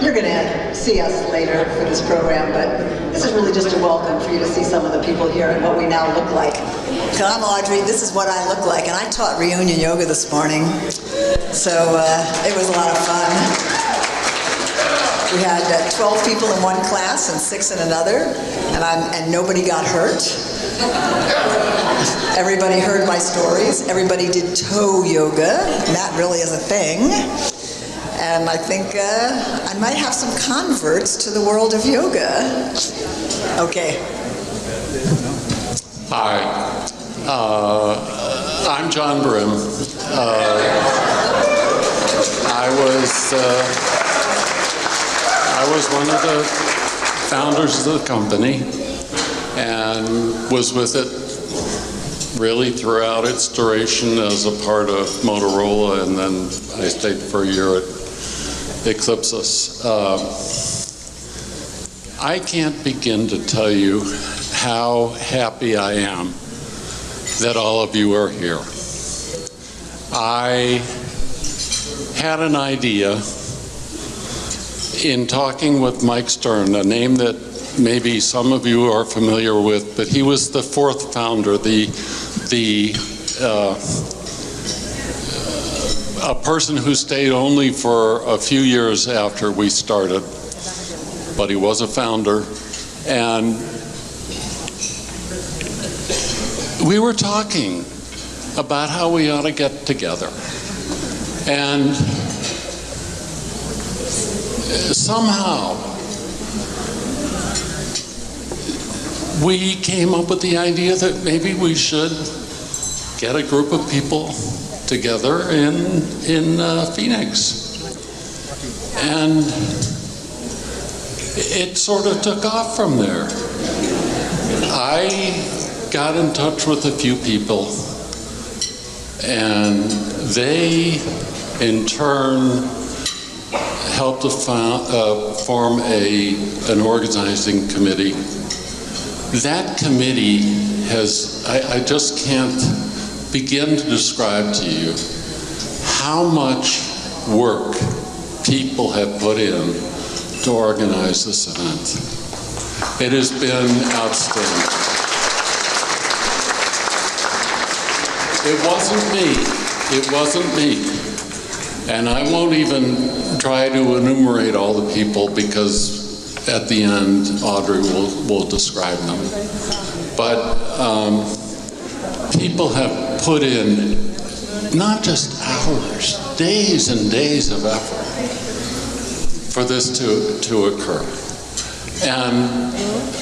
You're going to see us later for this program, but this is really just a welcome for you to see some of the people here and what we now look like. So I'm Audrey, this is what I look like, and I taught reunion yoga this morning, so it was a lot of fun. We had 12 people in one class and 6 in another, and nobody got hurt. Everybody heard my stories. Everybody did toe yoga, and that really is a thing. And I think I might have some converts to the world of yoga. Okay. Hi, I'm John Brim. I was one of the founders of the company and was with it really throughout its duration as a part of Motorola, and then I stayed for a year at Eclipsys. I can't begin to tell you how happy I am that all of you are here. I had an idea in talking with Mike Stern, a name that maybe some of you are familiar with, but he was the 4th founder, a person who stayed only for a few years after we started, but he was a founder. And we were talking about how we ought to get together. And somehow we came up with the idea that maybe we should get a group of people together in Phoenix. And it sort of took off from there. I got in touch with a few people, and they in turn helped to form an organizing committee. That committee has, I just can't begin to describe to you how much work people have put in to organize this event. It has been outstanding. It wasn't me. And I won't even try to enumerate all the people, because at the end, Audrey will describe them. But people have put in not just hours, days and days of effort for this to occur. And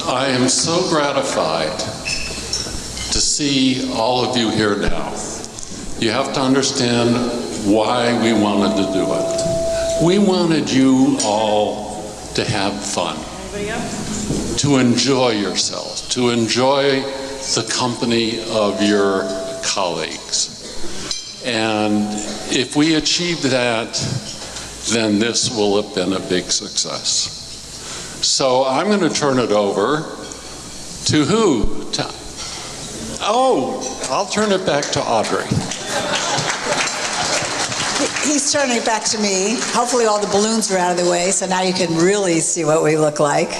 I am so gratified to see all of you here now. You have to understand why we wanted to do it. We wanted you all to have fun, to enjoy yourselves, to enjoy the company of your colleagues. And if we achieve that, then this will have been a big success. So I'm going to turn it over to who? I'll turn it back to Audrey. He's turning it back to me. Hopefully all the balloons are out of the way, so now you can really see what we look like.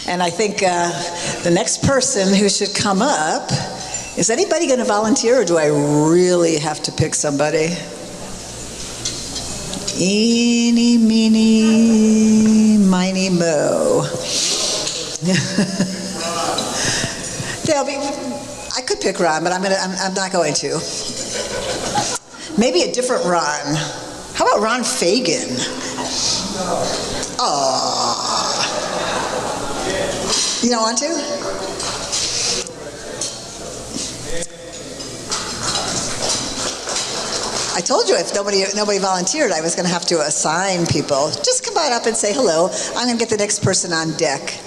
And I think the next person who should come up, is anybody going to volunteer, or do I really have to pick somebody? Eeny, meeny, miny, mo. I could pick Ron, but I'm not going to. Maybe a different Ron. How about Ron Fagan? Aww. You don't want to? I told you if nobody volunteered, I was going to have to assign people. Just come on up and say hello. I'm going to get the next person on deck.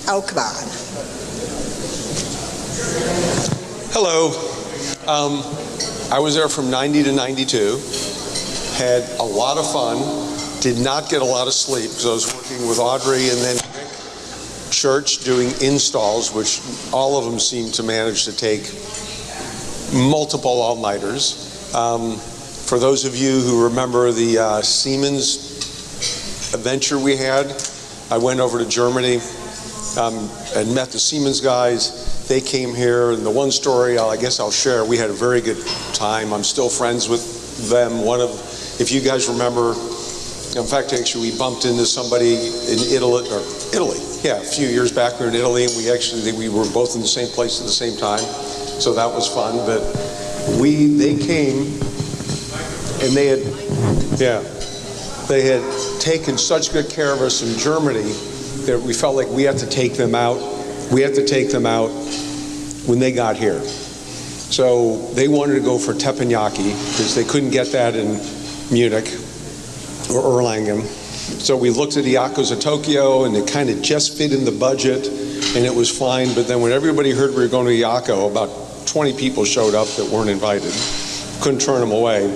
Oh, come on. Hello. I was there from 90 to 92. Had a lot of fun. Did not get a lot of sleep because I was working with Audrey and then Rick Church doing installs, which all of them seemed to manage to take multiple all-nighters. For those of you who remember the Siemens adventure we had, I went over to Germany and met the Siemens guys. They came here, and the one story I guess I'll share, we had a very good time. I'm still friends with them. If you guys remember, in fact, actually, we bumped into somebody in Italy, a few years back. We were in Italy, and we were both in the same place at the same time, so that was fun. But they came, and they had taken such good care of us in Germany that we felt like we had to take them out. We had to take them out when they got here. So they wanted to go for teppanyaki because they couldn't get that in Munich or Erlangen. So we looked at the Yakos of Tokyo, and it kind of just fit in the budget, and it was fine. But then when everybody heard we were going to Yako, about 20 people showed up that weren't invited. Couldn't turn them away.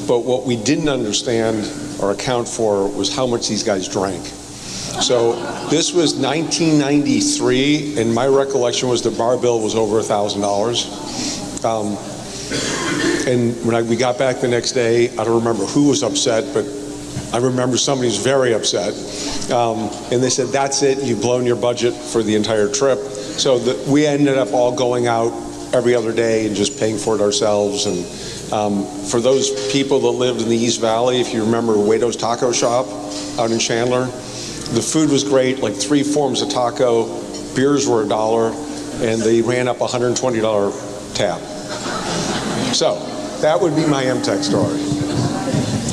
But what we didn't understand or account for was how much these guys drank. So this was 1993, and my recollection was the bar bill was over $1,000. And when we got back the next day, I don't remember who was upset, but I remember somebody was very upset. And they said, that's it, you've blown your budget for the entire trip. So we ended up all going out every other day and just paying for it ourselves. And for those people that lived in the East Valley, if you remember Waito's Taco Shop out in Chandler, the food was great, like 3 forms of taco, beers were $1, and they ran up a $120 tab. So that would be my Emtek story.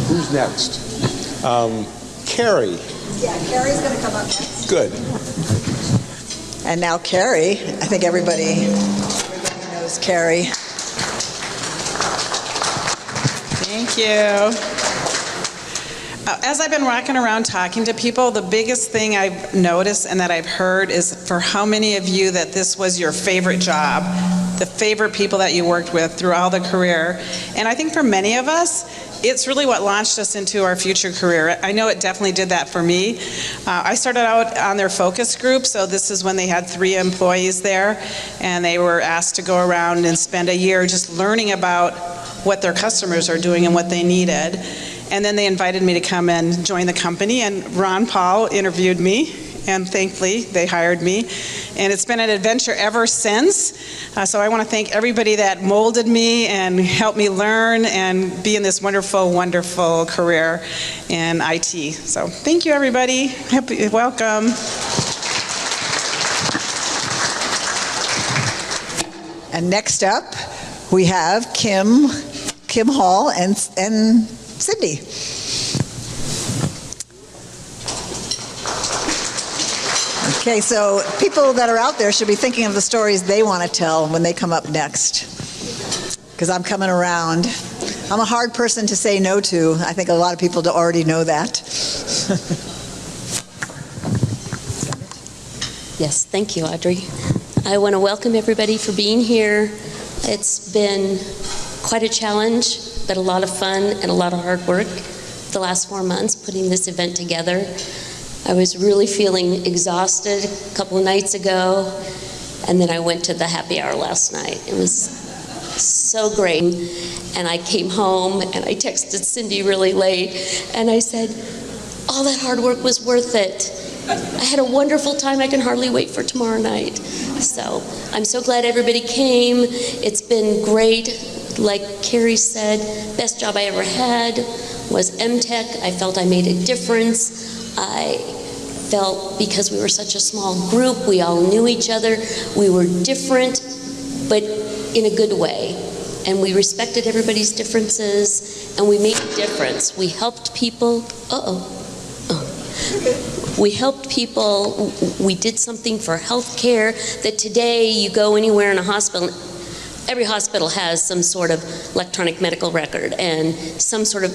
Who's next? Carrie. Yeah, Carrie's going to come up next. Good. And now Carrie, I think everybody knows Carrie. Thank you. As I've been walking around talking to people, the biggest thing I've noticed and that I've heard is for how many of you that this was your favorite job, the favorite people that you worked with throughout the career. And I think for many of us, it's really what launched us into our future career. I know it definitely did that for me. I started out on their focus group, so this is when they had 3 employees there, and they were asked to go around and spend a year just learning about what their customers are doing and what they needed. And then they invited me to come and join the company, and Ron Paul interviewed me, and thankfully they hired me. And it's been an adventure ever since. So I want to thank everybody that molded me and helped me learn and be in this wonderful, wonderful career in IT. So thank you, everybody. Welcome. And next up, we have Kim Hall and Cindy. Okay, so people that are out there should be thinking of the stories they want to tell when they come up next. Because I'm coming around. I'm a hard person to say no to. I think a lot of people already know that. Yes, thank you, Audrey. I want to welcome everybody for being here. It's been quite a challenge, but a lot of fun and a lot of hard work the last 4 months putting this event together. I was really feeling exhausted a couple of nights ago, and then I went to the happy hour last night. It was so great. And I came home and I texted Cindy really late, and I said, all that hard work was worth it. I had a wonderful time. I can hardly wait for tomorrow night. So I'm so glad everybody came. It's been great. Like Carrie said, best job I ever had was Emtek. I felt I made a difference. I felt because we were such a small group, we all knew each other. We were different, but in a good way. And we respected everybody's differences, and we made a difference. We helped people. We helped people. We did something for health care that today you go anywhere in a hospital, every hospital has some sort of electronic medical record and some sort of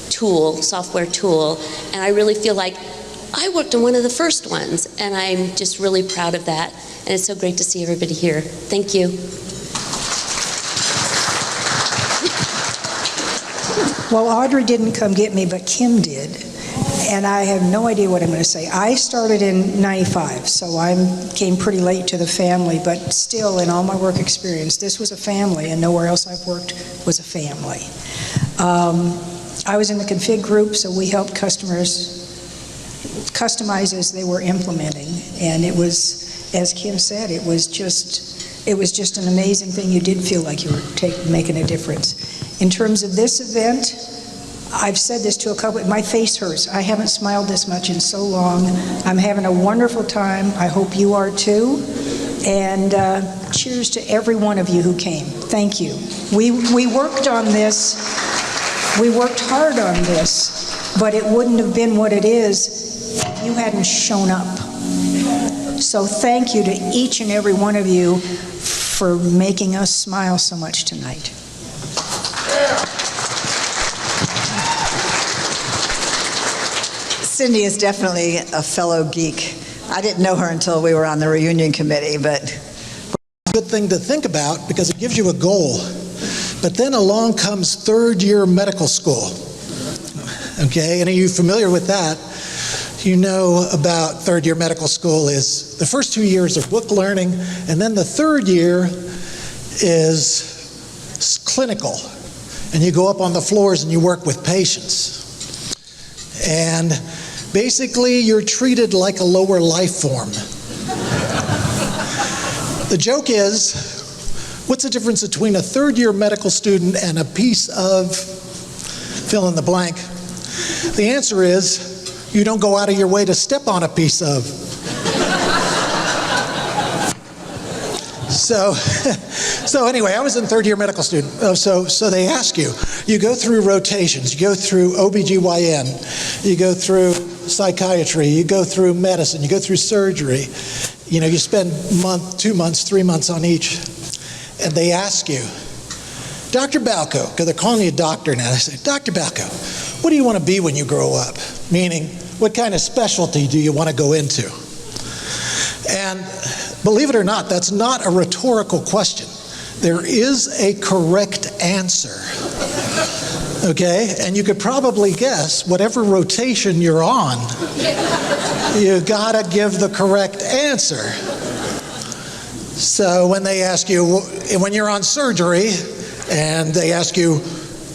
tool, software tool. And I really feel like I worked on one of the first ones, and I'm just really proud of that. And it's so great to see everybody here. Thank you. Well, Audrey didn't come get me, but Kim did. and I have no idea what I'm going to say. I started in 95, so I came pretty late to the family, but still, in all my work experience, this was a family, and nowhere else I've worked was a family. I was in the config group, so we helped customers customize as they were implementing, and it was, as Kim said, it was just an amazing thing. You did feel like you were making a difference. In terms of this event, I've said this to a couple, my face hurts. I haven't smiled this much in so long. I'm having a wonderful time. I hope you are too. And cheers to every one of you who came. Thank you. We worked on this. We worked hard on this, but it wouldn't have been what it is if you hadn't shown up. So thank you to each and every one of you for making us smile so much tonight. Cindy is definitely a fellow geek. I didn't know her until we were on the reunion committee, but Good thing to think about because it gives you a goal. But then along comes third-year medical school. Okay, and are you familiar with that? You know about third-year medical school is the first 2 years are book learning, and then the third year is clinical. And you go up on the floors and you work with patients. And basically, you're treated like a lower life form. The joke is, what's the difference between a third-year medical student and a piece of fill in the blank? The answer is, you don't go out of your way to step on a piece of. So anyway, I was in third-year medical student. So they ask you, you go through rotations, you go through OBGYN, you go through psychiatry, you go through medicine, you go through surgery. You know, you spend a month, 2 months, 3 months on each. And they ask you, Dr. Balco, because they're calling you a doctor now, they say, Dr. Balco, what do you want to be when you grow up? Meaning, what kind of specialty do you want to go into? And believe it or not, that's not a rhetorical question. There is a correct answer. Okay? And you could probably guess whatever rotation you're on, you gotta give the correct answer. So when they ask you, when you're on surgery, and they ask you,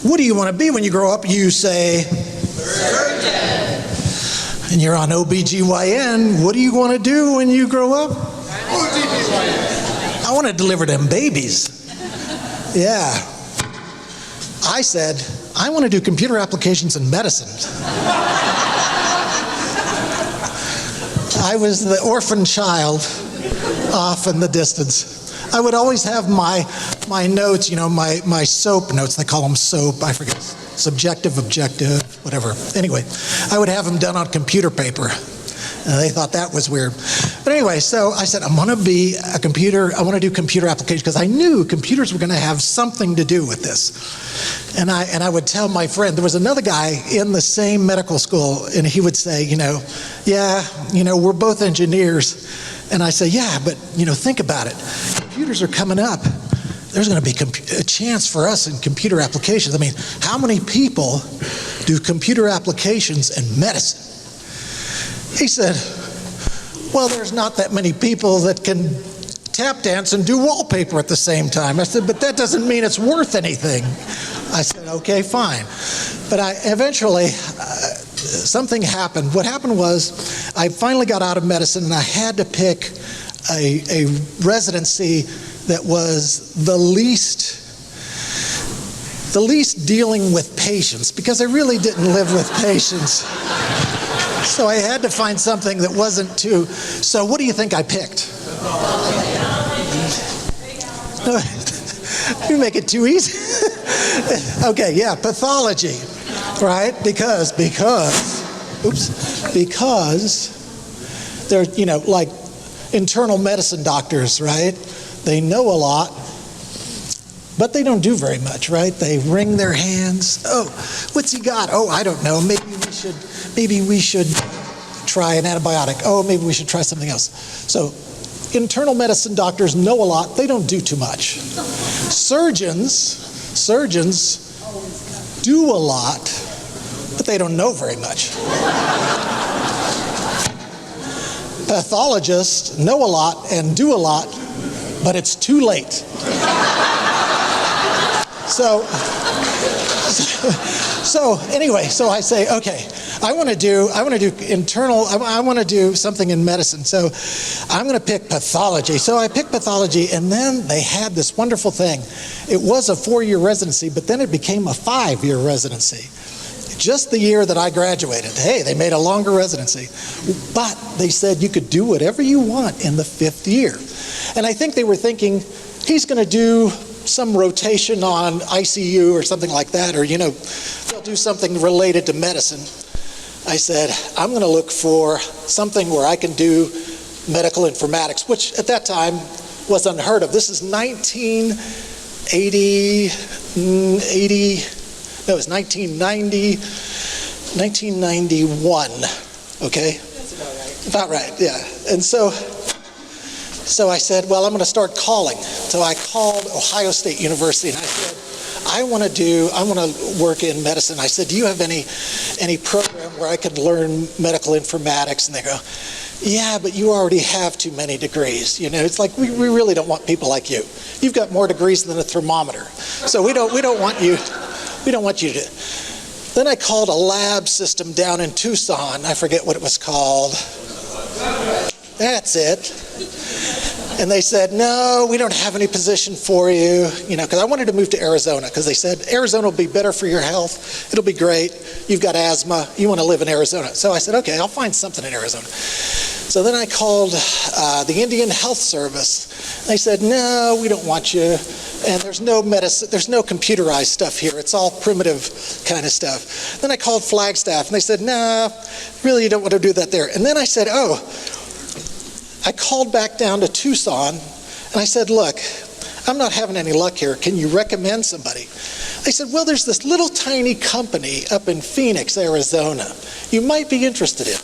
what do you want to be when you grow up? You say, surgeon. And you're on OBGYN, what do you want to do when you grow up? I want to deliver them babies. Yeah. I said, I want to do computer applications in medicine. I was the orphan child off in the distance. I would always have my notes, you know, my SOAP notes. They call them SOAP. I forget. Subjective, objective, whatever. Anyway, I would have them done on computer paper. They thought that was weird. But anyway, so I said, I want to do computer applications because I knew computers were going to have something to do with this. And I would tell my friend, there was another guy in the same medical school, and he would say, we're both engineers. And I say, yeah, but, think about it. Computers are coming up. There's going to be a chance for us in computer applications. I mean, how many people do computer applications in medicine? He said, well, there's not that many people that can tap dance and do wallpaper at the same time. I said, but that doesn't mean it's worth anything. I said, okay, fine. But eventually, something happened. What happened was I finally got out of medicine and I had to pick a residency that was the least dealing with patients, because I really didn't live with patients. So I had to find something that wasn't too. So what do you think I picked? You make it too easy. Okay, yeah, pathology, right? Because they're, like internal medicine doctors, right? They know a lot, but they don't do very much, right? They wring their hands. Oh, what's he got? Oh, I don't know. Maybe we should try an antibiotic. Oh, maybe we should try something else. So internal medicine doctors know a lot. They don't do too much. Surgeons do a lot, but they don't know very much. Pathologists know a lot and do a lot, but it's too late. So anyway, so I say, okay, I want to do something in medicine. So I'm going to pick pathology. So I picked pathology, and then they had this wonderful thing. It was a 4-year residency, but then it became a 5-year residency. Just the year that I graduated. Hey, they made a longer residency. But they said you could do whatever you want in the 5th year. And I think they were thinking, he's going to do some rotation on ICU or something like that, or, they'll do something related to medicine. I said, I'm going to look for something where I can do medical informatics, which at that time was unheard of. This is 1991, okay? That's about right, yeah. And so I said, well, I'm going to start calling. So I called Ohio State University, and I said, I want to work in medicine. I said, do you have any program where I could learn medical informatics? And they go, yeah, but you already have too many degrees. It's like, we really don't want people like you. You've got more degrees than a thermometer. So we don't want you to. Then I called a lab system down in Tucson. I forget what it was called. That's it. And they said, no, we don't have any position for you, because I wanted to move to Arizona, because they said, Arizona will be better for your health. It'll be great. You've got asthma. You want to live in Arizona. So I said, okay, I'll find something in Arizona. So then I called the Indian Health Service. They said, no, we don't want you. And there's no medicine, there's no computerized stuff here. It's all primitive kind of stuff. Then I called Flagstaff, and they said, no, really, you don't want to do that there. And then I said, I called back down to Tucson, and I said, look, I'm not having any luck here. Can you recommend somebody? They said, well, there's this little tiny company up in Phoenix, Arizona. You might be interested in.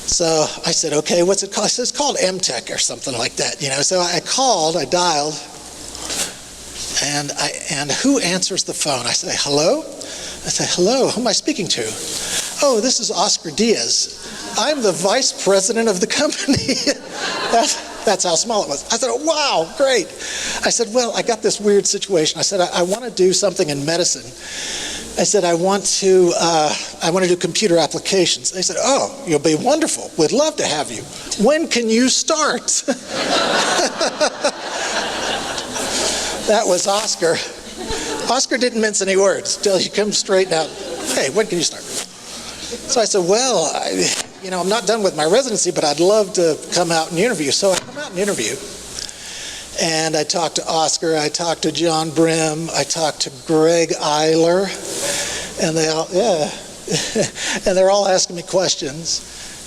So I said, okay, what's it called? I said, it's called Emtek or something like that. So I dialed, and who answers the phone? I say, hello? I say, hello, who am I speaking to? Oh, this is Oscar Diaz. I'm the vice president of the company. That's how small it was. I said, oh, wow, great. I said, well, I got this weird situation. I said, I want to do something in medicine. I said, I want to do computer applications. They said, oh, you'll be wonderful. We'd love to have you. When can you start? That was Oscar. Oscar didn't mince any words. He comes straight out. Hey, when can you start? So I said, well, I'm not done with my residency, but I'd love to come out and interview. So I come out and interview. And I talked to Oscar, I talked to John Brim, I talked to Greg Eiler, and they're all asking me questions.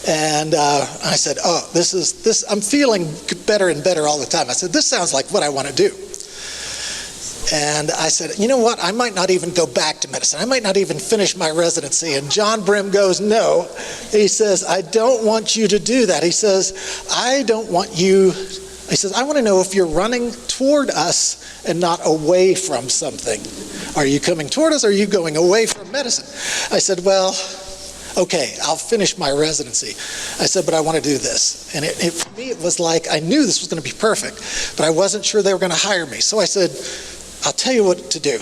And I said, oh, this, I'm feeling better and better all the time. I said, this sounds like what I want to do. And I said, you know what, I might not even go back to medicine. I might not even finish my residency. And John Brim goes, no. He says, I don't want you to do that. He says, I want to know if you're running toward us and not away from something. Are you coming toward us or are you going away from medicine? I said, well, okay, I'll finish my residency. I said, but I want to do this. And for me, it was like, I knew this was going to be perfect, but I wasn't sure they were going to hire me. So I said, I'll tell you what to do.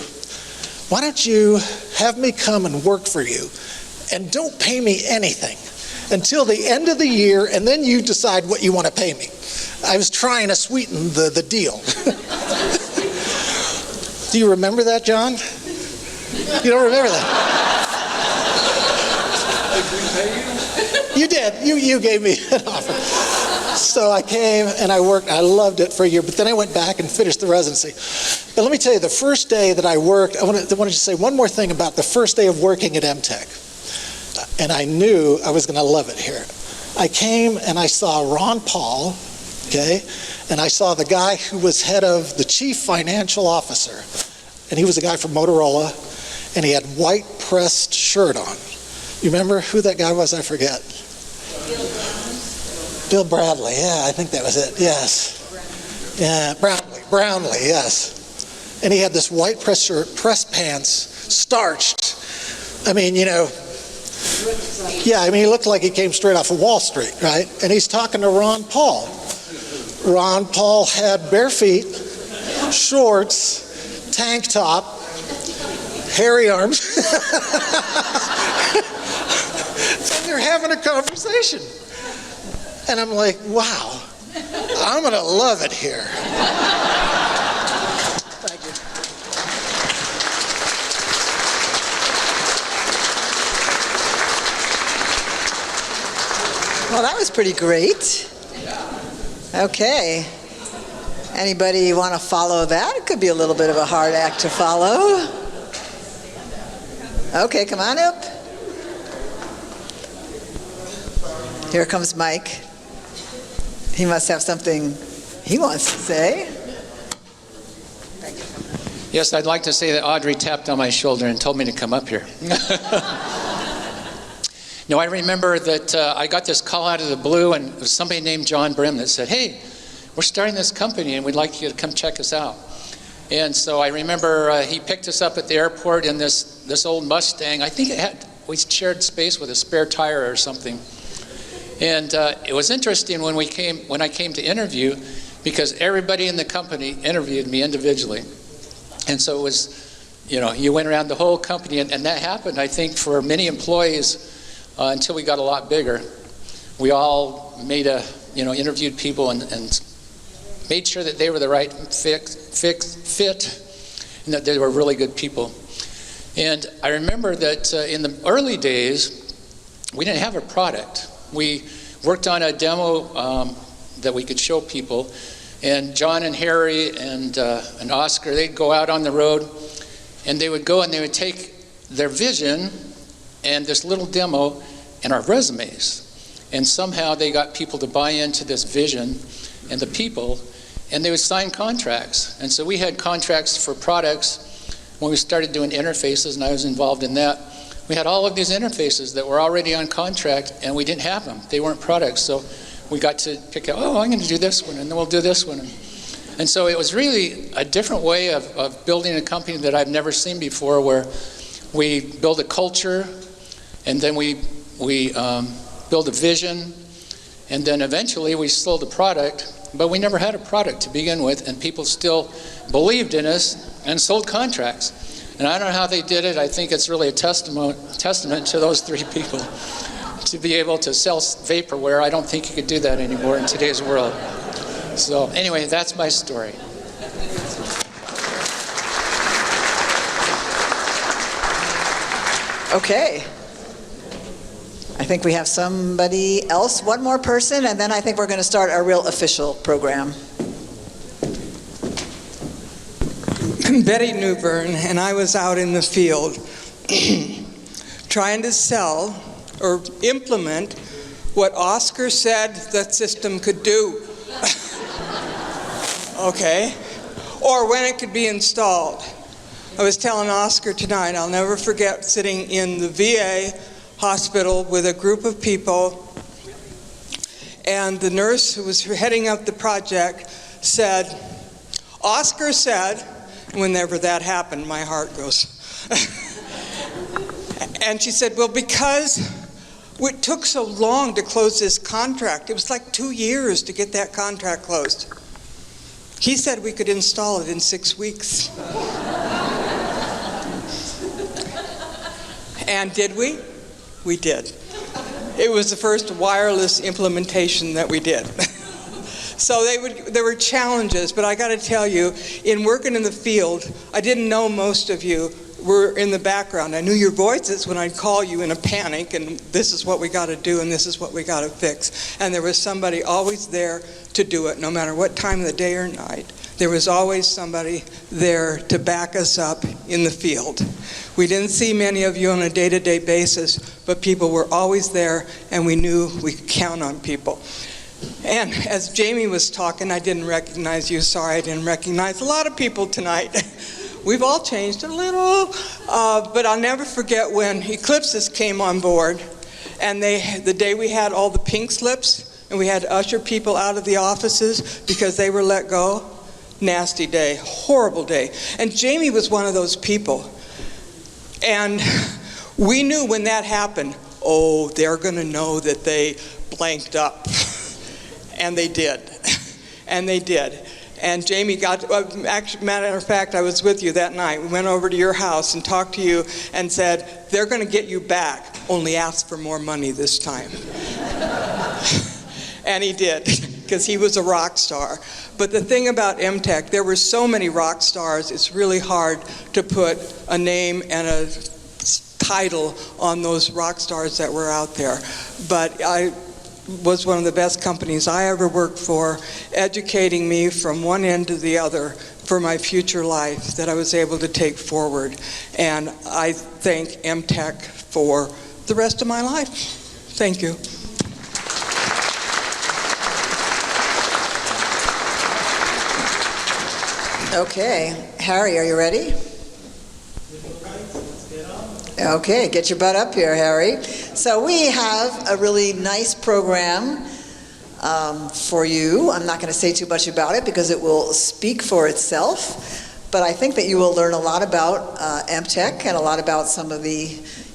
Why don't you have me come and work for you and don't pay me anything until the end of the year, and then you decide what you want to pay me. I was trying to sweeten the deal. Do you remember that, John? You don't remember that? You did. You gave me an offer. So I came and I worked. I loved it for a year, but then I went back and finished the residency. But let me tell you, the first day that I worked, I wanted to say one more thing about the first day of working at Emtek. And I knew I was going to love it here. I came and I saw Ron Paul, okay, and I saw the guy who was head of the chief financial officer. And he was a guy from Motorola, and he had white pressed shirt on. You remember who that guy was? I forget. Bill Bradley, yeah, I think that was it, yes. Yeah, Brownlee, yes. And he had this white press shirt, press pants, starched, I mean, yeah, I mean, he looked like he came straight off of Wall Street, right? And he's talking to Ron Paul. Ron Paul had bare feet, shorts, tank top, hairy arms. And they're having a conversation. And I'm like, wow, I'm going to love it here. Thank you. Well, that was pretty great. Okay. Anybody want to follow that? It could be a little bit of a hard act to follow. Okay, come on up. Here comes Mike. He must have something he wants to say. Yes, I'd like to say that Audrey tapped on my shoulder and told me to come up here. No, I remember that I got this call out of the blue, and it was somebody named John Brim that said, "Hey, we're starting this company and we'd like you to come check us out." And so I remember he picked us up at the airport in this old Mustang. I think we shared space with a spare tire or something. And it was interesting when I came to interview, because everybody in the company interviewed me individually. And so it was, you went around the whole company, and that happened, I think, for many employees until we got a lot bigger. We all interviewed people and made sure that they were the right fit and that they were really good people. And I remember that in the early days, we didn't have a product. We worked on a demo that we could show people, and John and Harry and Oscar, they'd go out on the road, and they would go and they would take their vision and this little demo and our resumes, and somehow they got people to buy into this vision and the people, and they would sign contracts. And so we had contracts for products. When we started doing interfaces, and I was involved in that, we had all of these interfaces that were already on contract, and we didn't have them. They weren't products. So we got to pick out, I'm going to do this one, and then we'll do this one. And so it was really a different way of building a company that I've never seen before, where we build a culture, and then we build a vision, and then eventually we sold a product, but we never had a product to begin with, and people still believed in us and sold contracts. And I don't know how they did it. I think it's really a testament to those three people to be able to sell vaporware. I don't think you could do that anymore in today's world. So anyway, that's my story. Okay. I think we have somebody else, one more person, and then I think we're going to start our real official program. Betty Newbern, and I was out in the field trying to sell or implement what Oscar said the system could do. Okay? Or when it could be installed. I was telling Oscar tonight, I'll never forget sitting in the VA hospital with a group of people, and the nurse who was heading up the project said, Oscar said, whenever that happened, my heart goes. And she said, well, because it took so long to close this contract, it was like 2 years to get that contract closed. He said we could install it in 6 weeks. And did we? We did. It was the first wireless implementation that we did. So there were challenges, but I got to tell you, in working in the field, I didn't know most of you were in the background. I knew your voices when I'd call you in a panic, and this is what we got to do, and this is what we got to fix. And there was somebody always there to do it, no matter what time of the day or night. There was always somebody there to back us up in the field. We didn't see many of you on a day-to-day basis, but people were always there, and we knew we could count on people. And as Jamie was talking, I didn't recognize you. Sorry, I didn't recognize a lot of people tonight. We've all changed a little, but I'll never forget when Eclipses came on board, and the day we had all the pink slips, and we had to usher people out of the offices because they were let go. Nasty day, horrible day. And Jamie was one of those people. And We knew when that happened, oh, they're going to know that they blanked up. And they did. And they did. And Jamie got, actually, matter of fact, I was with you that night. We went over to your house and talked to you and said, they're going to get you back, only ask for more money this time. And he did, because he was a rock star. But the thing about Emtek, there were so many rock stars, it's really hard to put a name and a title on those rock stars that were out there. But I was one of the best companies I ever worked for, educating me from one end to the other for my future life that I was able to take forward. And I thank Emtek for the rest of my life. Thank you. Okay, Harry, are you ready? Okay, get your butt up here, Harry. So we have a really nice program for you. I'm not going to say too much about it because it will speak for itself, but I think that you will learn a lot about Emtek and a lot about some of the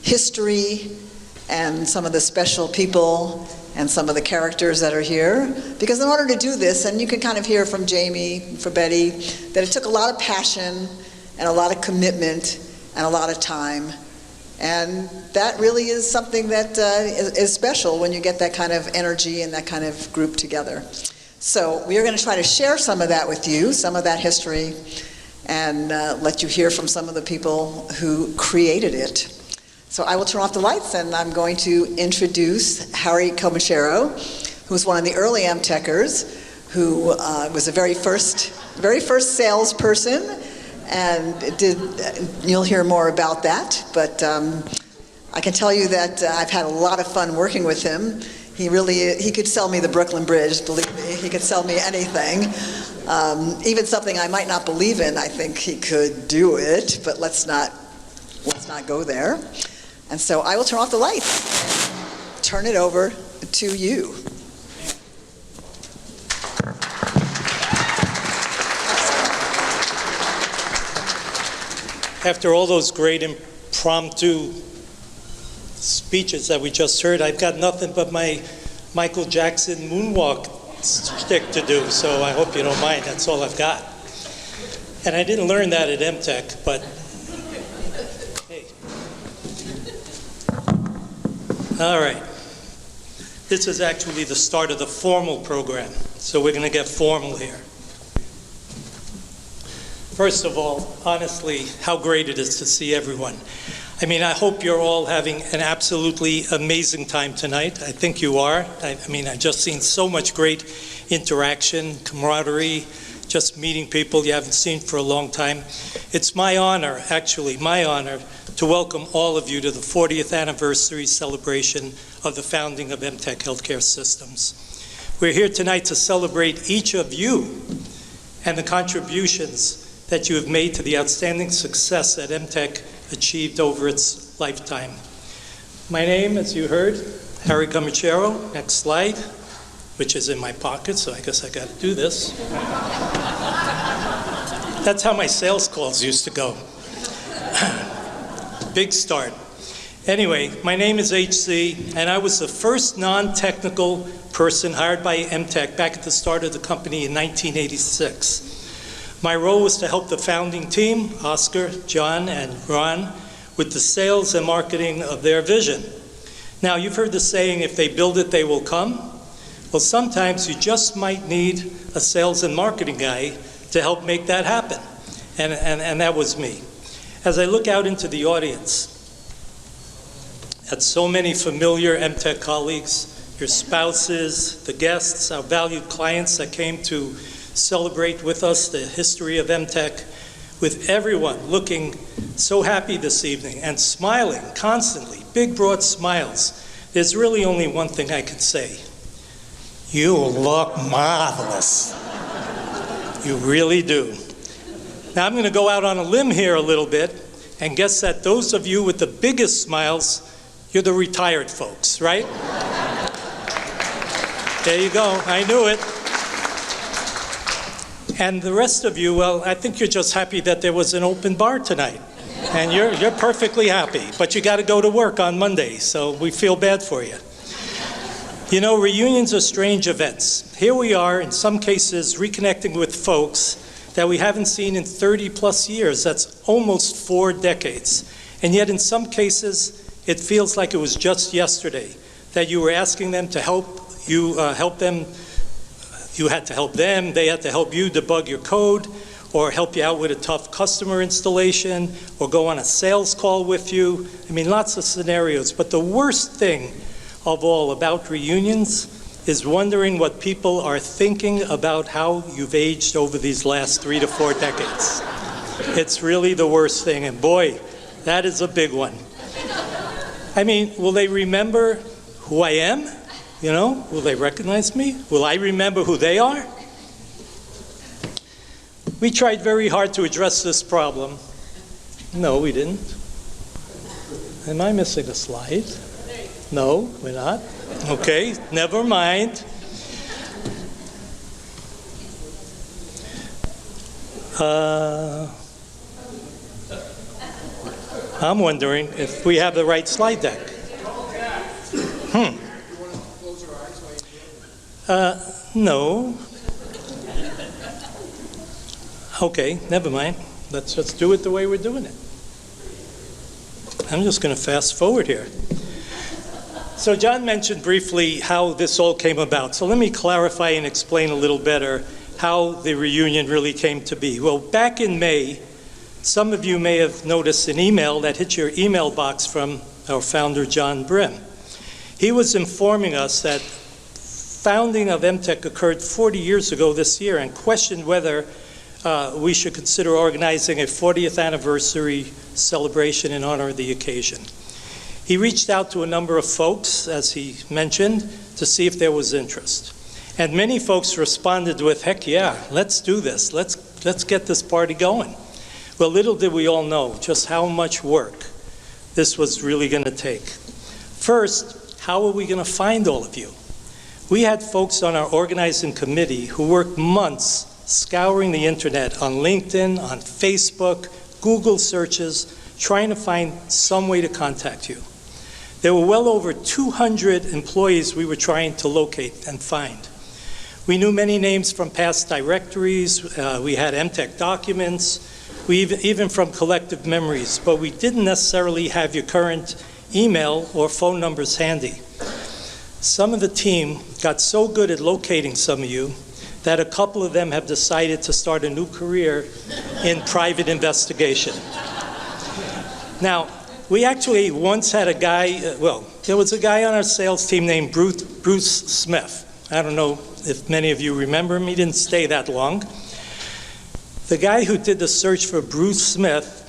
history and some of the special people and some of the characters that are here. Because in order to do this, and you can kind of hear from Jamie, from Betty, that it took a lot of passion and a lot of commitment and a lot of time. And that really is something that is special when you get that kind of energy and that kind of group together. So we are going to try to share some of that with you, some of that history, and let you hear from some of the people who created it. So I will turn off the lights, and I'm going to introduce Harry Comachero, who's one of the early Emtekers, who was the very first salesperson. And you'll hear more about that, but I can tell you that I've had a lot of fun working with him. He could sell me the Brooklyn Bridge, believe me. He could sell me anything. Even something I might not believe in, I think he could do it, but let's not go there. And so I will turn off the lights and turn it over to you. After all those great impromptu speeches that we just heard, I've got nothing but my Michael Jackson moonwalk stick to do, so I hope you don't mind. That's all I've got. And I didn't learn that at Emtek, but hey. All right. This is actually the start of the formal program, so we're going to get formal here. First of all, honestly, how great it is to see everyone. I mean, I hope you're all having an absolutely amazing time tonight. I think you are. I mean, I've just seen so much great interaction, camaraderie, just meeting people you haven't seen for a long time. It's my honor, actually, my honor, to welcome all of you to the 40th anniversary celebration of the founding of Emtek Healthcare Systems. We're here tonight to celebrate each of you and the contributions that you have made to the outstanding success that Emtek achieved over its lifetime. My name, as you heard, Harry Comachero. Next slide, which is in my pocket, so I guess I got to do this. That's how my sales calls used to go. Big start. Anyway, my name is HC, and I was the first non-technical person hired by Emtek back at the start of the company in 1986. My role was to help the founding team, Oscar, John, and Ron, with the sales and marketing of their vision. Now, you've heard the saying, if they build it, they will come. Well, sometimes you just might need a sales and marketing guy to help make that happen. And that was me. As I look out into the audience, at so many familiar Emtek colleagues, your spouses, the guests, our valued clients that came to celebrate with us the history of Emtek, with everyone looking so happy this evening and smiling constantly, big broad smiles. There's really only one thing I can say. You look marvelous. You really do. Now I'm going to go out on a limb here a little bit and guess that those of you with the biggest smiles, you're the retired folks, right? There you go, I knew it. And the rest of you, well, I think you're just happy that there was an open bar tonight. And you're perfectly happy, but you got to go to work on Monday, so we feel bad for you. You know, reunions are strange events. Here we are, in some cases, reconnecting with folks that we haven't seen in 30 plus years. That's almost 4 decades. And yet in some cases, it feels like it was just yesterday that you were asking them to help you, help them. You had to help them, they had to help you debug your code, or help you out with a tough customer installation, or go on a sales call with you. I mean, lots of scenarios. But the worst thing of all about reunions is wondering what people are thinking about how you've aged over these last 3 to 4 decades. It's really the worst thing, and boy, that is a big one. I mean, will they remember who I am? You know, will they recognize me? Will I remember who they are? We tried very hard to address this problem. No, we didn't. Am I missing a slide? No, we're not. Okay, never mind. I'm wondering if we have the right slide deck. No. Okay, never mind. Let's just do it the way we're doing it. I'm just going to fast forward here. So John mentioned briefly how this all came about. So let me clarify and explain a little better how the reunion really came to be. Well, back in May, some of you may have noticed an email that hit your email box from our founder, John Brim. He was informing us that founding of Emtek occurred 40 years ago this year and questioned whether we should consider organizing a 40th anniversary celebration in honor of the occasion. He reached out to a number of folks, as he mentioned, to see if there was interest. And many folks responded with, heck yeah, let's do this. Let's get this party going. Well, little did we all know just how much work this was really going to take. First, how are we going to find all of you? We had folks on our organizing committee who worked months scouring the internet on LinkedIn, on Facebook, Google searches, trying to find some way to contact you. There were well over 200 employees we were trying to locate and find. We knew many names from past directories. We had Emtek documents, even from collective memories, but we didn't necessarily have your current email or phone numbers handy. Some of the team got so good at locating some of you that a couple of them have decided to start a new career in private investigation. Now, we actually once had a guy, there was a guy on our sales team named Bruce Smith. I don't know if many of you remember him. He didn't stay that long. The guy who did the search for Bruce Smith,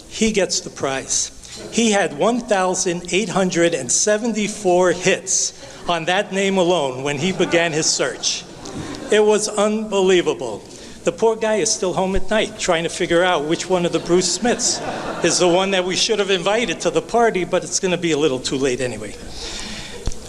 he gets the prize. He had 1,874 hits on that name alone when he began his search. It was unbelievable. The poor guy is still home at night trying to figure out which one of the Bruce Smiths is the one that we should have invited to the party, but it's going to be a little too late anyway.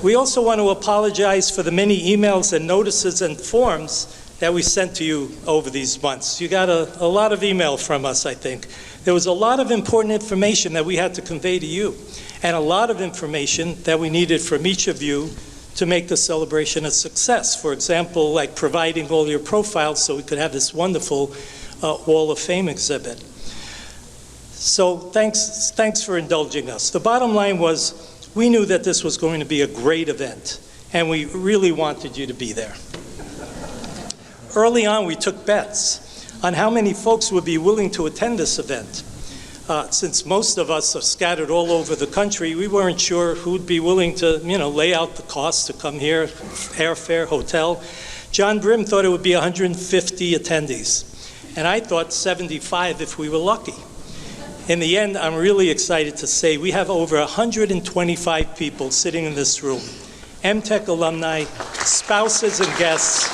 We also want to apologize for the many emails and notices and forms that we sent to you over these months. You got a lot of email from us, I think. There was a lot of important information that we had to convey to you, and a lot of information that we needed from each of you to make the celebration a success. For example, like providing all your profiles so we could have this wonderful Wall of Fame exhibit. So thanks for indulging us. The bottom line was we knew that this was going to be a great event, and we really wanted you to be there. Early on, we took bets on how many folks would be willing to attend this event. Since most of us are scattered all over the country, we weren't sure who'd be willing to, lay out the cost to come here, airfare, hotel. John Brim thought it would be 150 attendees, and I thought 75 if we were lucky. In the end, I'm really excited to say we have over 125 people sitting in this room, Emtek alumni, spouses and guests,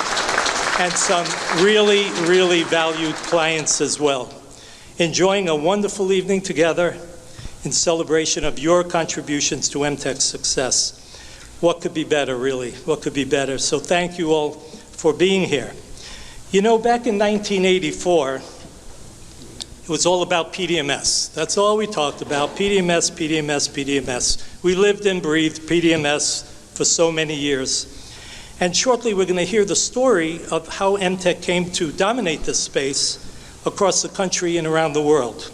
and some really, really valued clients as well, enjoying a wonderful evening together in celebration of your contributions to Emtek's success. What could be better, really? What could be better? So thank you all for being here. You know, back in 1984, it was all about PDMS. That's all we talked about, PDMS, PDMS, PDMS. We lived and breathed PDMS for so many years. And shortly we're going to hear the story of how Emtek came to dominate this space across the country and around the world.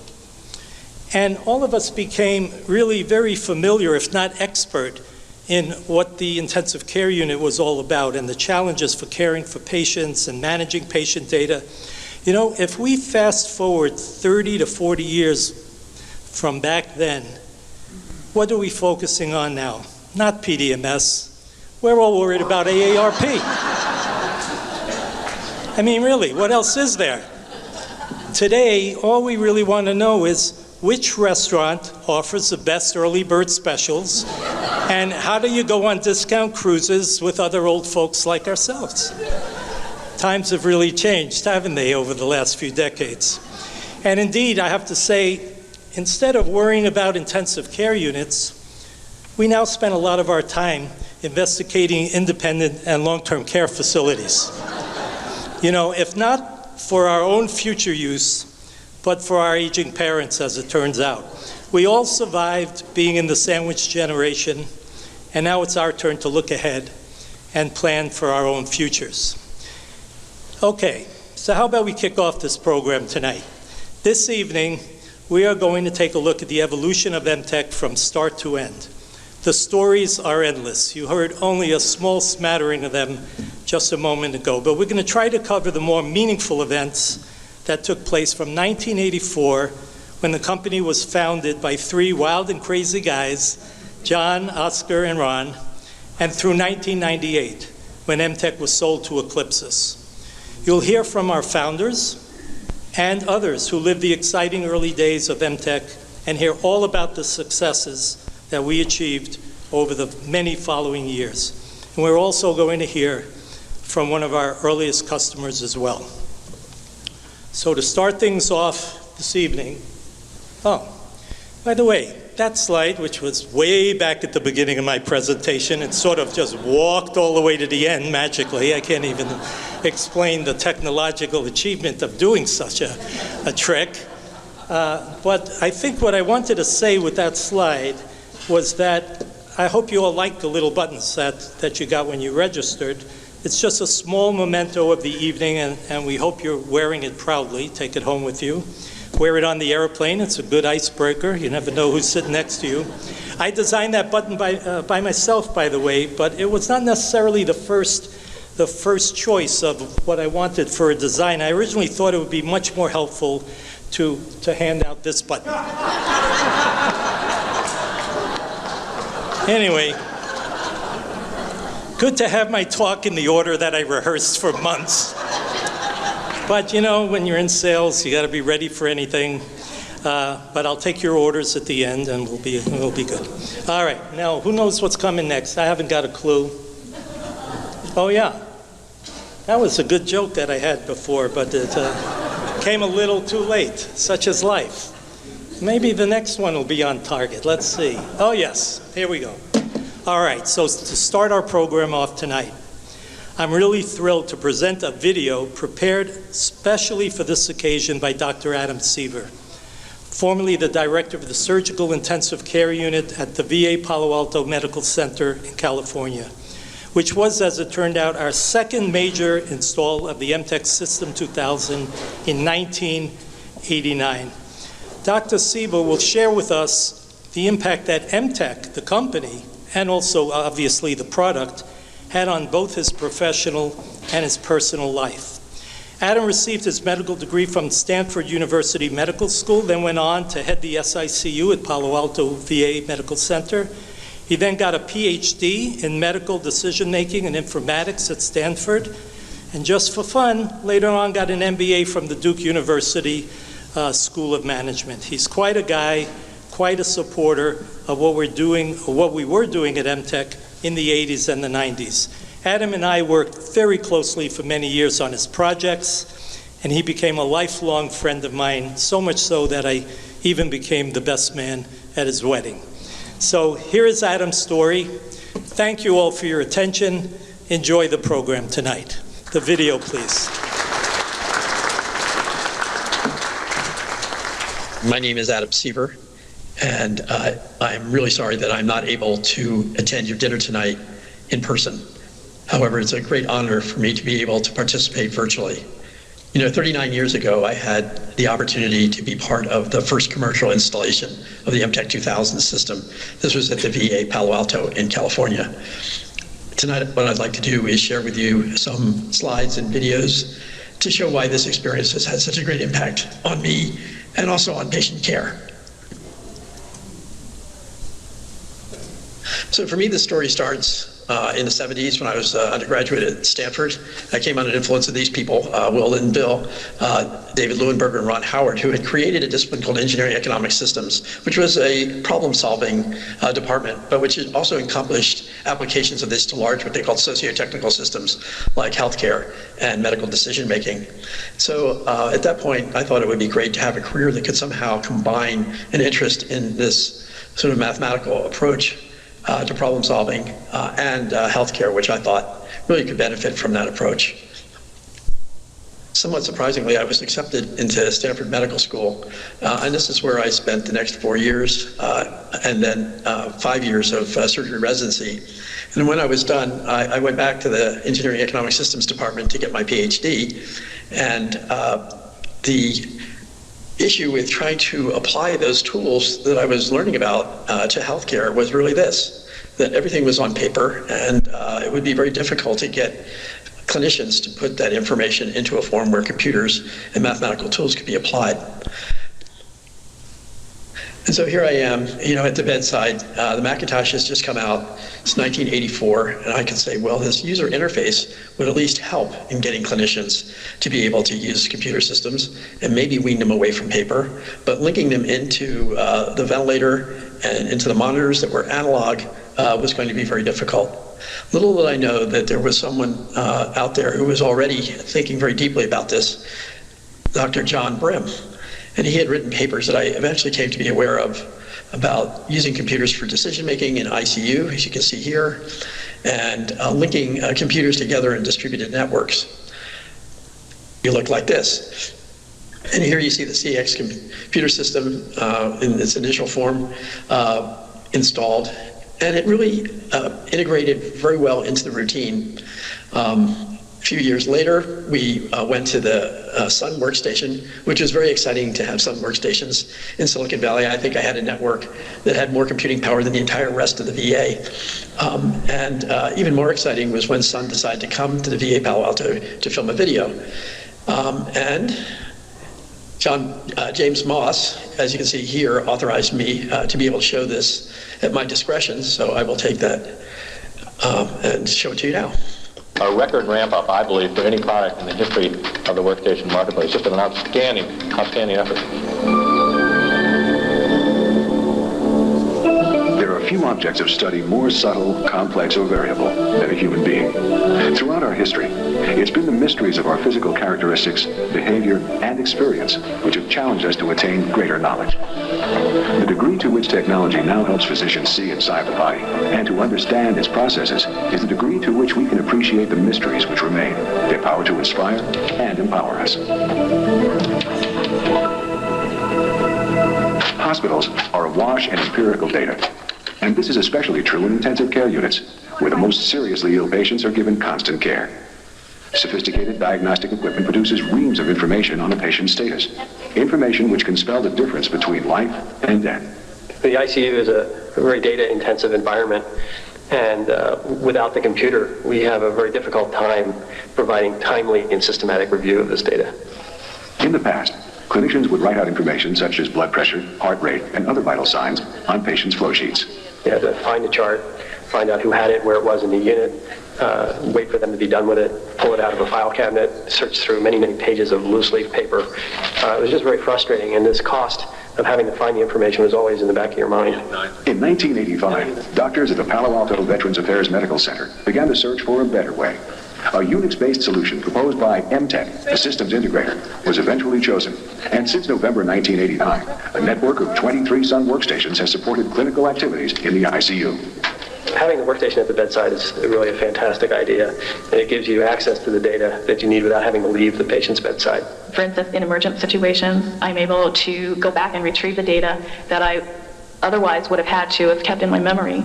And all of us became really very familiar, if not expert, in what the intensive care unit was all about and the challenges for caring for patients and managing patient data. You know, if we fast forward 30 to 40 years from back then, what are we focusing on now? Not PDMS. We're all worried about AARP. I mean, really, what else is there? Today, all we really want to know is which restaurant offers the best early bird specials, and how do you go on discount cruises with other old folks like ourselves? Times have really changed, haven't they, over the last few decades? And indeed, I have to say, instead of worrying about intensive care units, we now spend a lot of our time investigating independent and long-term care facilities. You know, if not for our own future use, but for our aging parents, as it turns out. We all survived being in the sandwich generation, and now it's our turn to look ahead and plan for our own futures. Okay, so how about we kick off this program tonight? This evening, we are going to take a look at the evolution of Emtek from start to end. The stories are endless. You heard only a small smattering of them just a moment ago, but we're going to try to cover the more meaningful events that took place from 1984, when the company was founded by three wild and crazy guys, John, Oscar, and Ron, and through 1998, when Emtek was sold to Eclipsys. You'll hear from our founders and others who lived the exciting early days of Emtek and hear all about the successes that we achieved over the many following years. And we're also going to hear from one of our earliest customers as well. So to start things off this evening, oh, by the way, that slide, which was way back at the beginning of my presentation and sort of just walked all the way to the end magically. I can't even explain the technological achievement of doing such a trick. But I think what I wanted to say with that slide was that I hope you all like the little buttons that you got when you registered. It's just a small memento of the evening, and we hope you're wearing it proudly. Take it home with you. Wear it on the airplane. It's a good icebreaker. You never know who's sitting next to you. I designed that button by myself, by the way, but it was not necessarily the first choice of what I wanted for a design. I originally thought it would be much more helpful to hand out this button. Anyway, good to have my talk in the order that I rehearsed for months. But you know, when you're in sales, you got to be ready for anything. But I'll take your orders at the end, and we'll be good. All right, now who knows what's coming next? I haven't got a clue. Oh yeah, that was a good joke that I had before, but it came a little too late. Such is life. Maybe the next one will be on target. Let's see. Oh yes, here we go. All right, so to start our program off tonight, I'm really thrilled to present a video prepared specially for this occasion by Dr. Adam Seaver, formerly the director of the Surgical Intensive Care Unit at the VA Palo Alto Medical Center in California, which was, as it turned out, our second major install of the Emtek System 2000 in 1989. Dr. Seaver will share with us the impact that Emtek, the company, and also obviously the product, had on both his professional and his personal life. Adam received his medical degree from Stanford University Medical School, then went on to head the SICU at Palo Alto VA Medical Center. He then got a PhD in medical decision-making and informatics at Stanford, and just for fun, later on got an MBA from the Duke University School of Management. He's quite a guy, quite a supporter of what we're doing, or what we were doing at Emtek in the 80s and the 90s. Adam and I worked very closely for many years on his projects, and he became a lifelong friend of mine, so much so that I even became the best man at his wedding. So here is Adam's story. Thank you all for your attention. Enjoy the program tonight. The video, please. My name is Adam Seaver, and I'm really sorry that I'm not able to attend your dinner tonight in person. However, it's a great honor for me to be able to participate virtually. You know, 39 years ago, I had the opportunity to be part of the first commercial installation of the Emtek 2000 system. This was at the VA Palo Alto in California. Tonight, what I'd like to do is share with you some slides and videos to show why this experience has had such a great impact on me and also on patient care. So for me, the story starts in the 70s when I was undergraduate at Stanford. I came under the influence of these people, Will and Bill, David Leuenberger and Ron Howard, who had created a discipline called Engineering Economic Systems, which was a problem-solving department, but which also accomplished applications of this to large, what they called socio-technical systems, like healthcare and medical decision-making. So at that point, I thought it would be great to have a career that could somehow combine an interest in this sort of mathematical approach to problem solving and healthcare, which I thought really could benefit from that approach. Somewhat surprisingly, I was accepted into Stanford Medical School, and this is where I spent the next 4 years and then 5 years of surgery residency. And when I was done, I went back to the Engineering Economic Systems Department to get my PhD, and the issue with trying to apply those tools that I was learning about to healthcare was really this, that everything was on paper, and it would be very difficult to get clinicians to put that information into a form where computers and mathematical tools could be applied. And so here I am, you know, at the bedside. The Macintosh has just come out. It's 1984, and I can say, well, this user interface would at least help in getting clinicians to be able to use computer systems and maybe wean them away from paper, but linking them into the ventilator and into the monitors that were analog was going to be very difficult. Little did I know that there was someone out there who was already thinking very deeply about this, Dr. John Brim. And he had written papers that I eventually came to be aware of about using computers for decision-making in ICU, as you can see here, and linking computers together in distributed networks. You look like this. And here you see the CX computer system in its initial form installed. And it really integrated very well into the routine. A few years later, we went to the Sun workstation, which was very exciting to have Sun workstations in Silicon Valley. I think I had a network that had more computing power than the entire rest of the VA. And even more exciting was when Sun decided to come to the VA Palo Alto to film a video. And James Moss, as you can see here, authorized me to be able to show this at my discretion, so I will take that and show it to you now. A record ramp-up, I believe, for any product in the history of the workstation marketplace. Just an outstanding effort. There are few objects of study more subtle, complex, or variable than a human being. Throughout our history, it's been the mysteries of our physical characteristics, behavior, and experience which have challenged us to attain greater knowledge. The degree to which technology now helps physicians see inside the body and to understand its processes is the degree to which we can appreciate the mysteries which remain, their power to inspire and empower us. Hospitals are awash in empirical data, and this is especially true in intensive care units, where the most seriously ill patients are given constant care. Sophisticated diagnostic equipment produces reams of information on a patient's status, information which can spell the difference between life and death. The ICU is a very data-intensive environment, and without the computer, we have a very difficult time providing timely and systematic review of this data. In the past, clinicians would write out information such as blood pressure, heart rate, and other vital signs on patients' flow sheets. You had to find a chart, find out who had it, where it was in the unit, wait for them to be done with it, pull it out of a file cabinet, search through many, many pages of loose leaf paper. It was just very frustrating, and this cost of having to find the information was always in the back of your mind. In 1985, doctors at the Palo Alto Veterans Affairs Medical Center began to search for a better way. A Unix-based solution proposed by Emtek, the systems integrator, was eventually chosen. And since November 1989, a network of 23 Sun workstations has supported clinical activities in the ICU. having the workstation at the bedside is really a fantastic idea, and it gives you access to the data that you need without having to leave the patient's bedside. For instance, in emergent situations, I'm able to go back and retrieve the data that I otherwise would have had to have kept in my memory.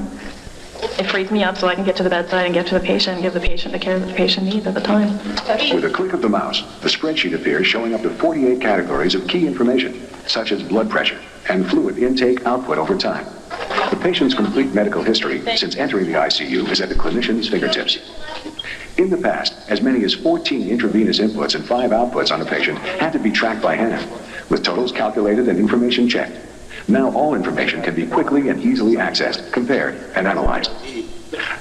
It frees me up so I can get to the bedside and get to the patient and give the patient the care that the patient needs at the time. With a click of the mouse, the spreadsheet appears showing up to 48 categories of key information, such as blood pressure and fluid intake-output over time. The patient's complete medical history since entering the ICU is at the clinician's fingertips. In the past, as many as 14 intravenous inputs and 5 outputs on a patient had to be tracked by hand, with totals calculated and information checked. Now all information can be quickly and easily accessed, compared, and analyzed.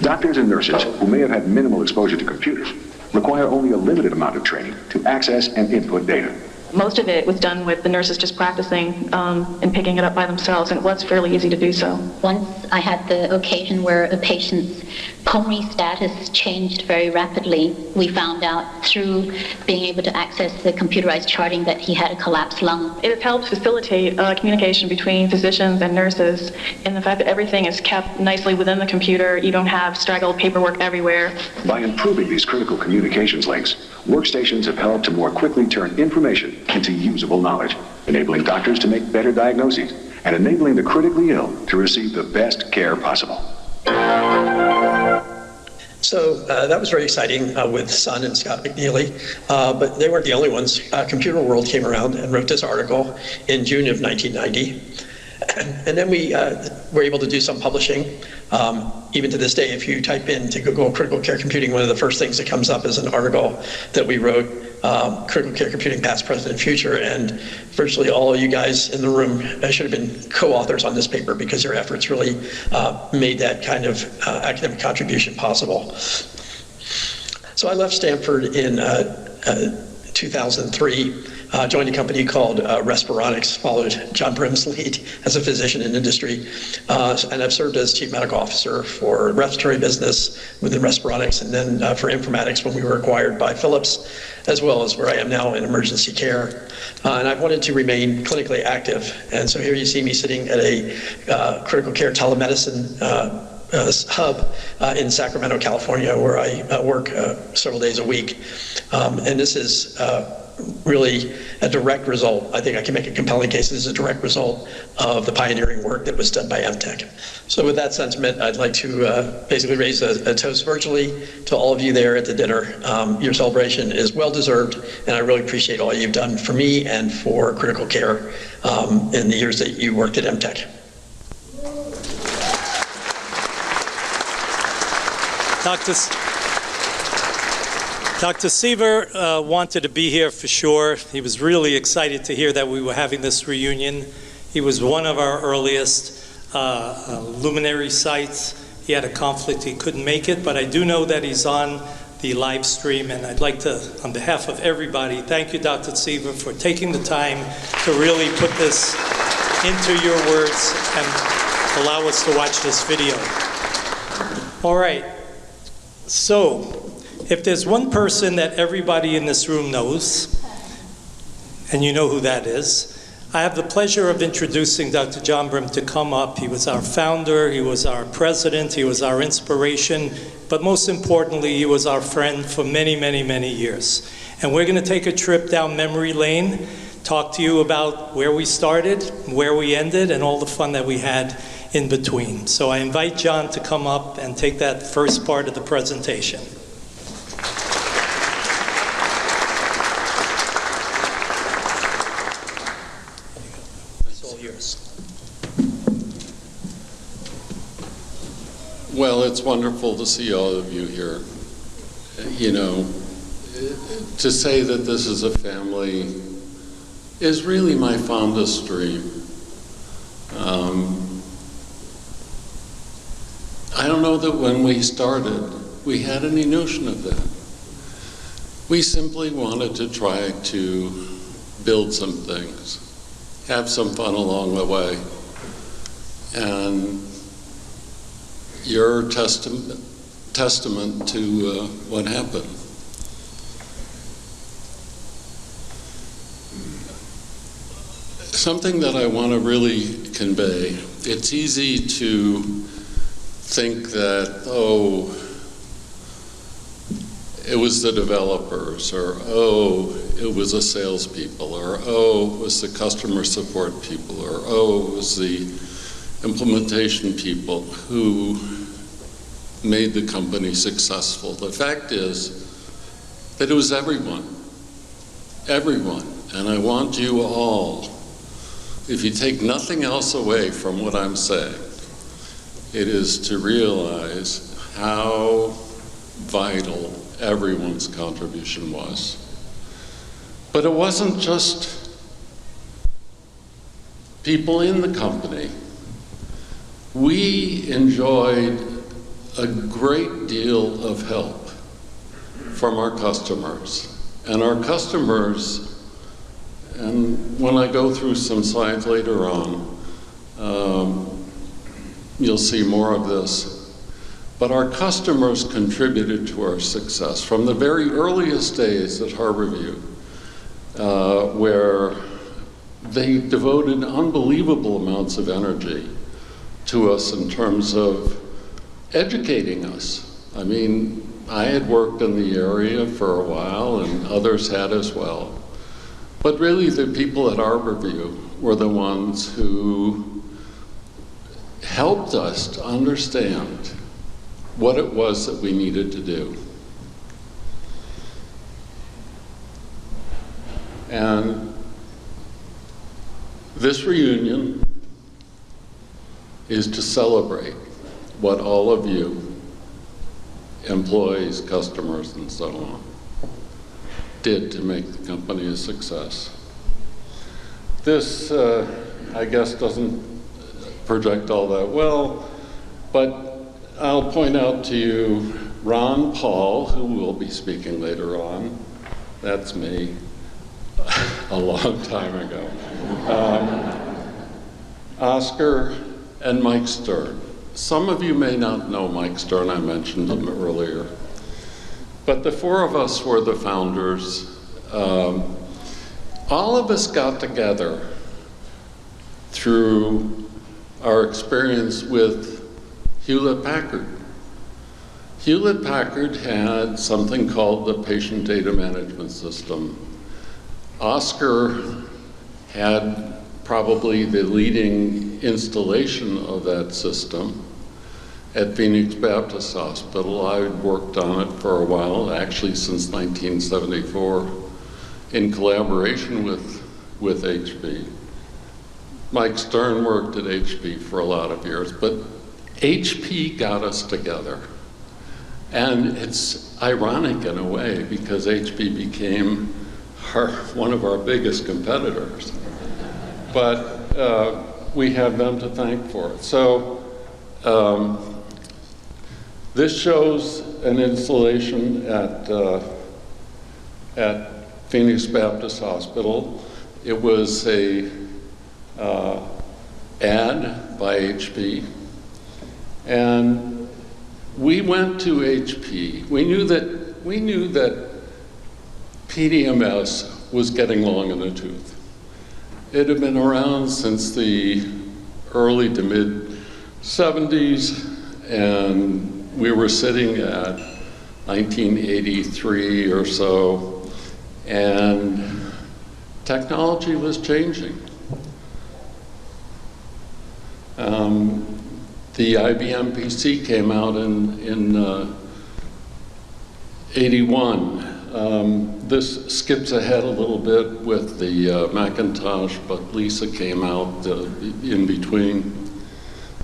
Doctors and nurses who may have had minimal exposure to computers require only a limited amount of training to access and input data. Most of it was done with the nurses just practicing and picking it up by themselves, and it was fairly easy to do so. Once I had the occasion where a patient's pulmonary status changed very rapidly. We found out through being able to access the computerized charting that he had a collapsed lung. It has helped facilitate communication between physicians and nurses, and the fact that everything is kept nicely within the computer. You don't have straggled paperwork everywhere. By improving these critical communications links, workstations have helped to more quickly turn information into usable knowledge, enabling doctors to make better diagnoses and enabling the critically ill to receive the best care possible. So that was very exciting with Sun and Scott McNeely, but they weren't the only ones. Computer World came around and wrote this article in June of 1990. And then we were able to do some publishing. Even to this day, if you type in to Google critical care computing, one of the first things that comes up is an article that we wrote, Critical Care Computing Past, Present, and Future, and virtually all of you guys in the room should have been co-authors on this paper because your efforts really made that kind of academic contribution possible. So I left Stanford in 2003. Joined a company called Respironics, followed John Brim's lead as a physician in industry, and I've served as chief medical officer for respiratory business within Respironics, and then for informatics when we were acquired by Philips, as well as where I am now in emergency care. And I've wanted to remain clinically active, and so here you see me sitting at a critical care telemedicine hub in Sacramento, California, where I work several days a week. And this is really a direct result. I think I can make a compelling case. This is a direct result of the pioneering work that was done by Emtek. So with that sentiment, I'd like to basically raise a toast virtually to all of you there at the dinner. Your celebration is well deserved, and I really appreciate all you've done for me and for critical care in the years that you worked at Emtek. Dr. Seaver wanted to be here for sure. He was really excited to hear that we were having this reunion. He was one of our earliest luminary sites. He had a conflict, he couldn't make it, but I do know that he's on the live stream, and I'd like to, on behalf of everybody, thank you, Dr. Seaver, for taking the time to really put this into your words and allow us to watch this video. All right, so if there's one person that everybody in this room knows, and you know who that is, I have the pleasure of introducing Dr. John Brim to come up. He was our founder, he was our president, he was our inspiration, but most importantly, he was our friend for many, many, many years. And we're gonna take a trip down memory lane, talk to you about where we started, where we ended, and all the fun that we had in between. So I invite John to come up and take that first part of the presentation. Well, it's wonderful to see all of you here. You know, to say that this is a family is really my fondest dream. I don't know that when we started, we had any notion of that. We simply wanted to try to build some things, have some fun along the way, and your testament to what happened. Something that I want to really convey, it's easy to think that, oh, it was the developers, or oh, it was the salespeople, or oh, it was the customer support people, or oh, it was the implementation people who made the company successful. The fact is that it was everyone. Everyone. And I want you all, if you take nothing else away from what I'm saying, it is to realize how vital everyone's contribution was. But it wasn't just people in the company. We enjoyed a great deal of help from our customers. And our customers, and when I go through some slides later on, you'll see more of this. But our customers contributed to our success from the very earliest days at Harborview, where they devoted unbelievable amounts of energy to us in terms of educating us. I mean, I had worked in the area for a while, and others had as well. But really, the people at Harborview were the ones who helped us to understand what it was that we needed to do. And this reunion is to celebrate what all of you, employees, customers, and so on, did to make the company a success. This, I guess, doesn't project all that well, but I'll point out to you Ron Paul, who will be speaking later on. That's me, a long time ago. Oscar and Mike Stern. Some of you may not know Mike Stern, I mentioned him earlier. But the four of us were the founders. All of us got together through our experience with Hewlett-Packard. Hewlett-Packard had something called the Patient Data Management System. Oscar had probably the leading installation of that system at Phoenix Baptist Hospital. I'd worked on it for a while, actually since 1974, in collaboration with HP. Mike Stern worked at HP for a lot of years, but HP got us together. And it's ironic in a way, because HP became one of our biggest competitors. But we have them to thank for it. So this shows an installation at Phoenix Baptist Hospital. It was a ad by HP. And we went to HP. We knew that PDMS was getting long in the tooth. It had been around since the early to mid 70s, and we were sitting at 1983 or so, and technology was changing. The IBM PC came out in 81. This skips ahead a little bit with the Macintosh, but Lisa came out in between.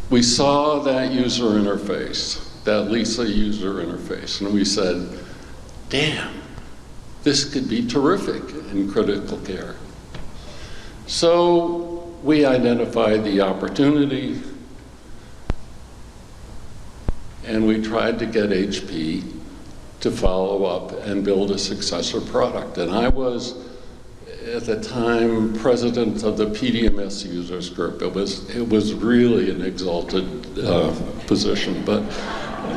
We saw that user interface, that Lisa user interface, and we said, damn, this could be terrific in critical care. So we identified the opportunity, and we tried to get HP to follow up and build a successor product. And I was, at the time, president of the PDMS users group. It was really an exalted position, but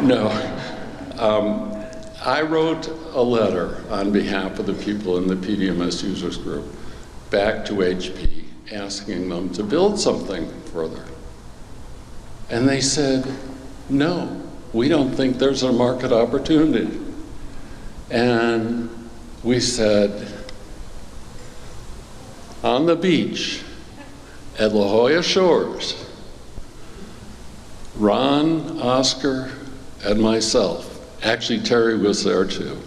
no. I wrote a letter on behalf of the people in the PDMS users group back to HP, asking them to build something further. And they said, no, we don't think there's a market opportunity. And we said, on the beach at La Jolla Shores, Ron, Oscar, and myself, actually Terry was there too,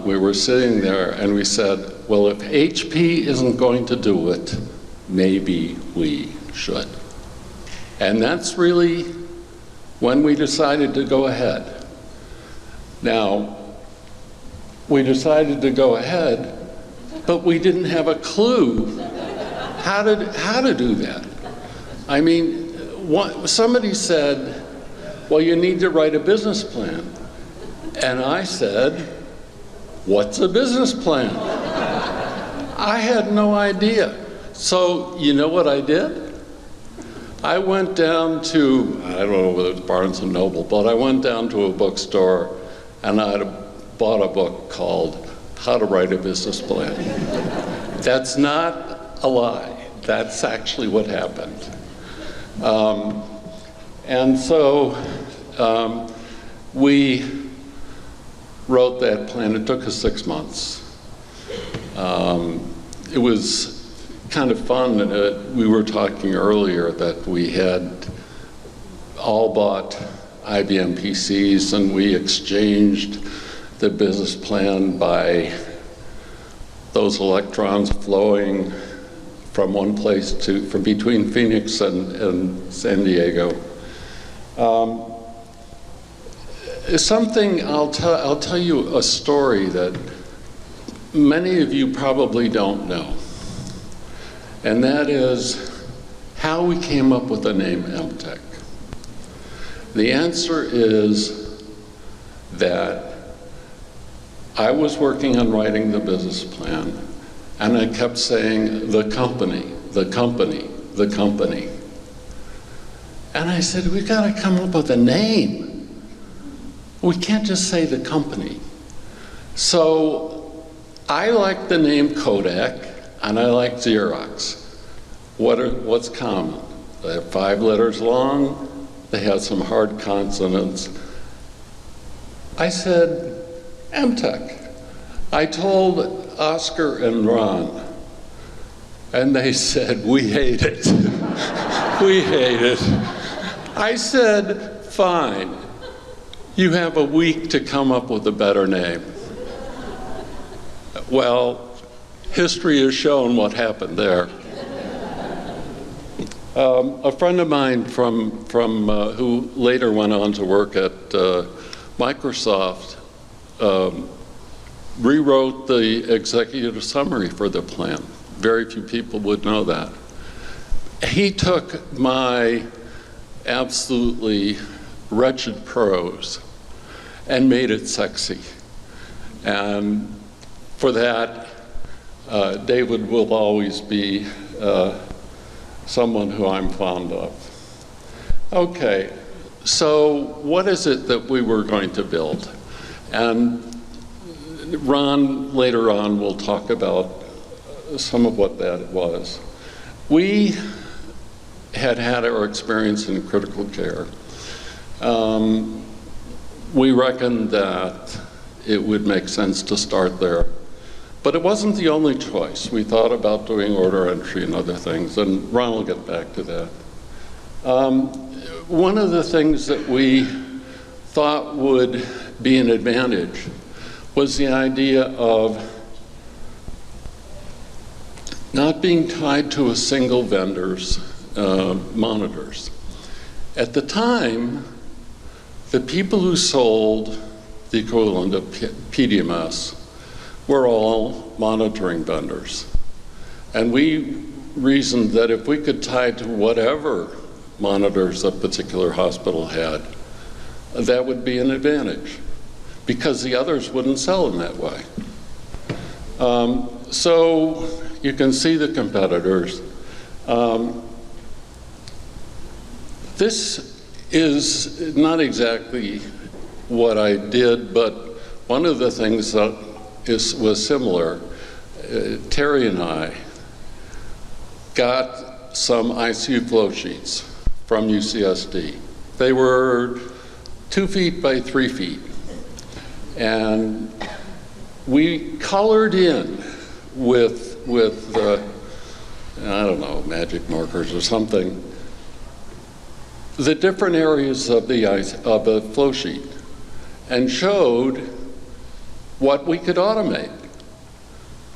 we were sitting there and we said, well, if HP isn't going to do it, maybe we should. And that's really when we decided to go ahead. Now, we decided to go ahead, but we didn't have a clue how to do that. I mean, somebody said, well, you need to write a business plan. And I said, what's a business plan? I had no idea. So you know what I did? I went down to, I don't know whether it's Barnes & Noble, but I went down to a bookstore and I bought a book called How to Write a Business Plan. That's not a lie. That's actually what happened. And so we wrote that plan. It took us 6 months. It was kind of fun. We were talking earlier that we had all bought IBM PCs and we exchanged the business plan by those electrons flowing from one place from between Phoenix and San Diego. I'll tell you a story that many of you probably don't know, and that is how we came up with the name Emtek. The answer is that I was working on writing the business plan, and I kept saying, the company, the company, the company. And I said, we've got to come up with a name. We can't just say the company. So I like the name Kodak, and I like Xerox. What's common? They have 5 letters long, they have some hard consonants. I said, Emtek. I told Oscar and Ron, and they said, we hate it. We hate it. I said, fine. You have a week to come up with a better name. Well, history has shown what happened there. A friend of mine who later went on to work at Microsoft rewrote the executive summary for the plan. Very few people would know that. He took my absolutely wretched prose and made it sexy. And for that, David will always be someone who I'm fond of. Okay, so what is it that we were going to build? And Ron, later on, will talk about some of what that was. We had our experience in critical care. We reckoned that it would make sense to start there. But it wasn't the only choice. We thought about doing order entry and other things, and Ron will get back to that. One of the things that we thought would be an advantage was the idea of not being tied to a single vendor's monitors. At the time, the people who sold the equivalent of PDMS were all monitoring vendors. And we reasoned that if we could tie to whatever monitors a particular hospital had, that would be an advantage, because the others wouldn't sell in that way. So you can see the competitors. This is not exactly what I did, but one of the things that was similar, Terry and I got some ICU flow sheets from UCSD. They were 2 feet by 3 feet. And we colored in with I don't know, magic markers or something, the different areas of the flow sheet, and showed what we could automate,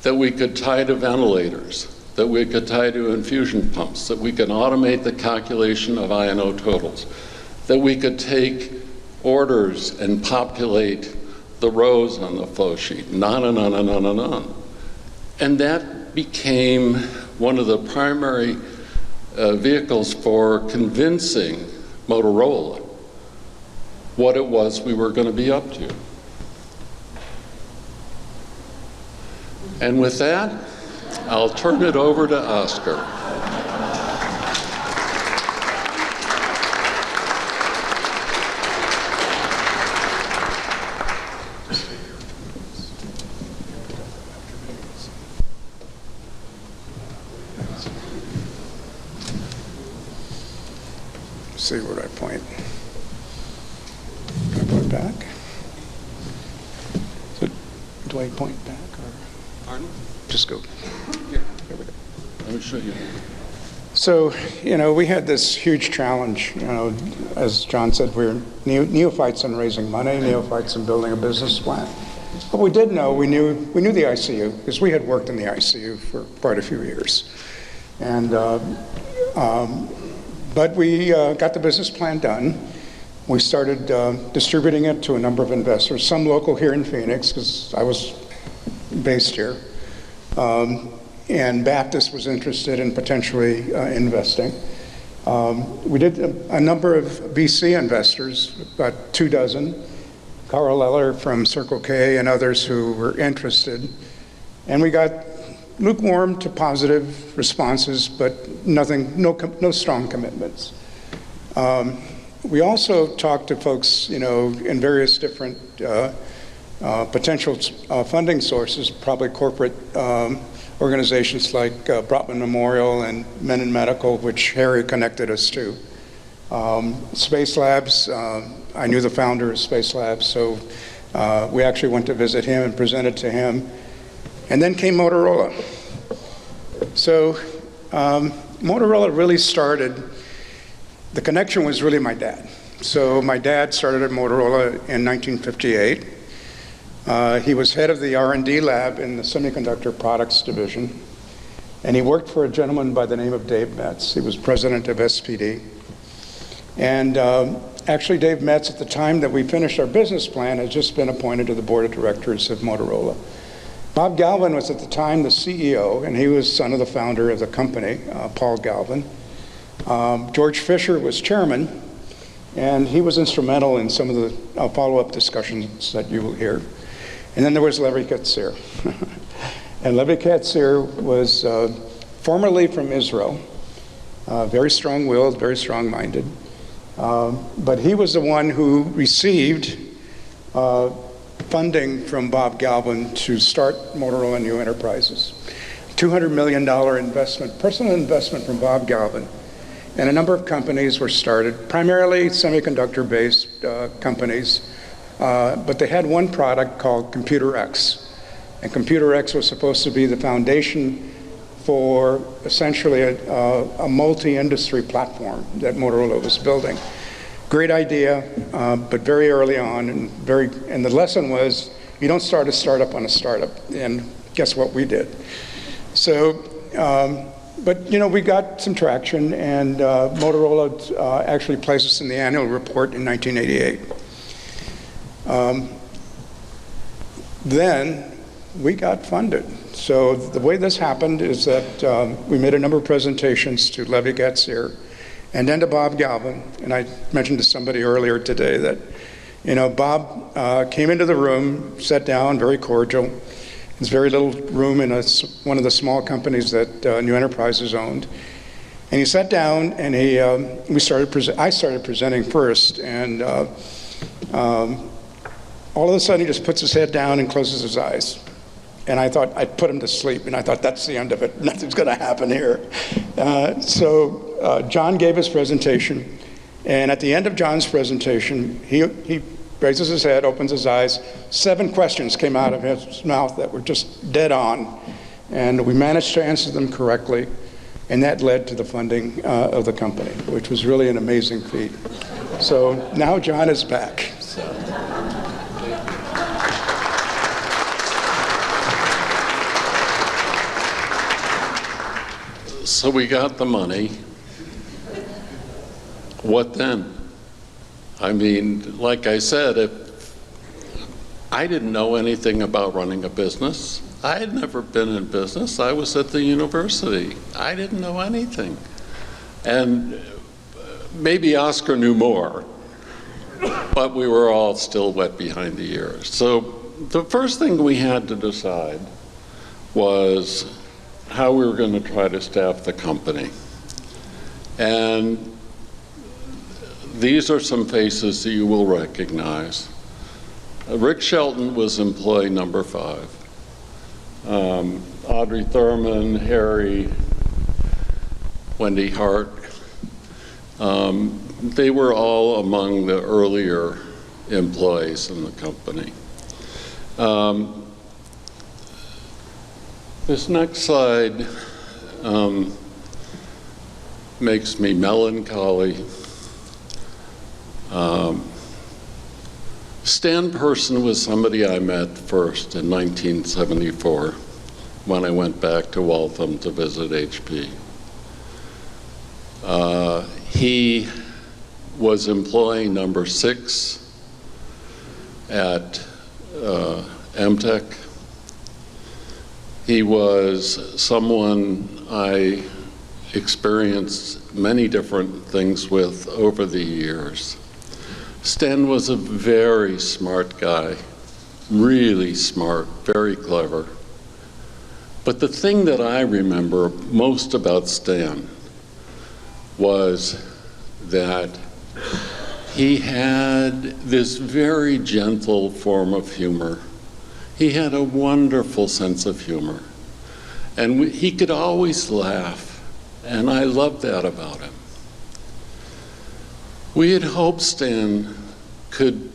that we could tie to ventilators, that we could tie to infusion pumps, that we could automate the calculation of I&O totals, that we could take orders and populate the rows on the flow sheet, and on and on and on and on. And that became one of the primary vehicles for convincing Motorola what it was we were going to be up to. And with that, I'll turn it over to Oscar. See where I point. Can I point back? So, do I point back or? Pardon? Just go. Here. There we go. Let me show you. So, we had this huge challenge. As John said, we're neophytes in raising money, neophytes in building a business plan. But we did know, we knew the ICU, because we had worked in the ICU for quite a few years. And, but we got the business plan done. We started distributing it to a number of investors, some local here in Phoenix, because I was based here. And Baptist was interested in potentially investing. We did a number of VC investors, about 2 dozen, Carl Eller from Circle K and others who were interested. And we got lukewarm to positive responses, but nothing, no strong commitments. We also talked to folks, in various different potential funding sources, probably corporate organizations like Brotman Memorial and Menon Medical, which Harry connected us to. Space Labs, I knew the founder of Space Labs, so we actually went to visit him and presented to him. And then came Motorola. So Motorola really started, the connection was really my dad. So my dad started at Motorola in 1958. He was head of the R&D lab in the semiconductor products division. And he worked for a gentleman by the name of Dave Metz. He was president of SPD. And actually Dave Metz, at the time that we finished our business plan, had just been appointed to the board of directors of Motorola. Bob Galvin was at the time the CEO, and he was son of the founder of the company, Paul Galvin. George Fisher was chairman, and he was instrumental in some of the follow-up discussions that you will hear. And then there was Levi Katzir. And Levi Katzir was formerly from Israel, very strong-willed, very strong-minded. But he was the one who received funding from Bob Galvin to start Motorola New Enterprises. $200 million investment, personal investment from Bob Galvin. And a number of companies were started, primarily semiconductor-based companies. But they had one product called Computer X. And Computer X was supposed to be the foundation for essentially a multi-industry platform that Motorola was building. Great idea, but very early on, and the lesson was, you don't start a startup on a startup, and guess what we did. So, but we got some traction, and Motorola actually placed us in the annual report in 1988. Then we got funded. So the way this happened is that we made a number of presentations to Levi Katzir and then to Bob Galvin. And I mentioned to somebody earlier today that, Bob came into the room, sat down, very cordial. There's very little room in one of the small companies that New Enterprises owned. And he sat down and I started presenting first, and all of a sudden he just puts his head down and closes his eyes. And I thought I'd put him to sleep, and I thought that's the end of it. Nothing's going to happen here. So John gave his presentation, And at the end of John's presentation, he raises his head, opens his eyes. 7 questions came out of his mouth that were just dead on. And we managed to answer them correctly. And that led to the funding of the company, which was really an amazing feat. So now John is back. So we got the money. What then? I mean, like I said, I didn't know anything about running a business. I had never been in business. I was at the university. I didn't know anything. And maybe Oscar knew more, but we were all still wet behind the ears. So the first thing we had to decide was how we were going to try to staff the company. And these are some faces that you will recognize. Rick Shelton was employee number 5. Audrey Thurman, Harry, Wendy Hart, they were all among the earlier employees in the company. This next slide makes me melancholy. Stan Person was somebody I met first in 1974 when I went back to Waltham to visit HP. He was employee number 6 at Emtek. He was someone I experienced many different things with over the years. Stan was a very smart guy, really smart, very clever. But the thing that I remember most about Stan was that he had this very gentle form of humor. He had a wonderful sense of humor. And he could always laugh, and I loved that about him. We had hoped Stan could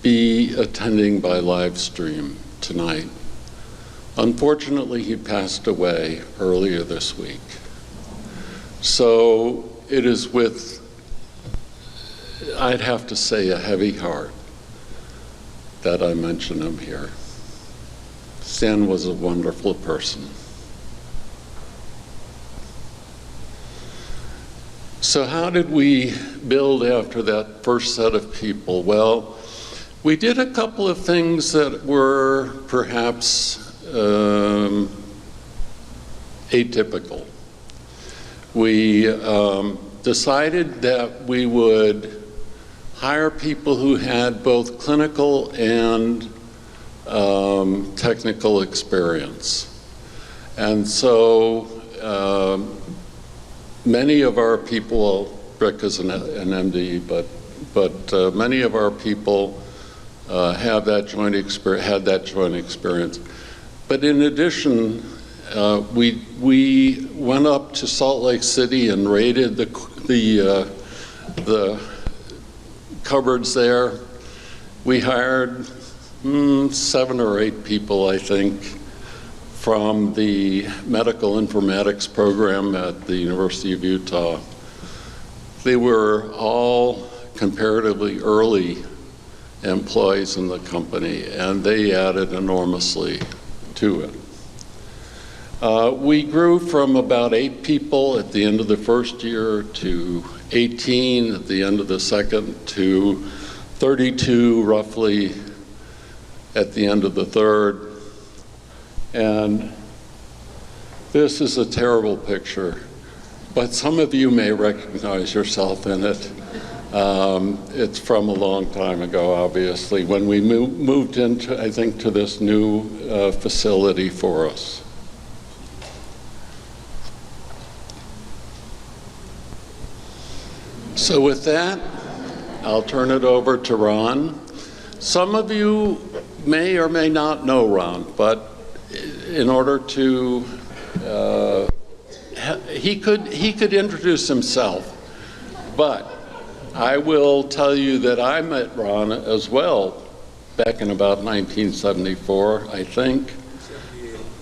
be attending by live stream tonight. Unfortunately, he passed away earlier this week. So it is with, I'd have to say, a heavy heart that I mention him here. Stan was a wonderful person. So how did we build after that first set of people? Well, we did a couple of things that were perhaps atypical. We decided that we would hire people who had both clinical and technical experience. And so many of our people, Rick is an MD, but many of our people had that joint experience. But in addition, we went up to Salt Lake City and raided the cupboards there. We hired 7 or 8 people, I think, from the medical informatics program at the University of Utah. They were all comparatively early employees in the company, and they added enormously to it. We grew from about 8 people at the end of the first year to 18 at the end of the second to 32 roughly at the end of the third. And this is a terrible picture, but some of you may recognize yourself in it. It's from a long time ago, obviously, when we moved into, I think, to this new facility for us. So with that, I'll turn it over to Ron. Some of you may or may not know Ron, but in order to, he could introduce himself, but I will tell you that I met Ron as well back in about 1974, I think.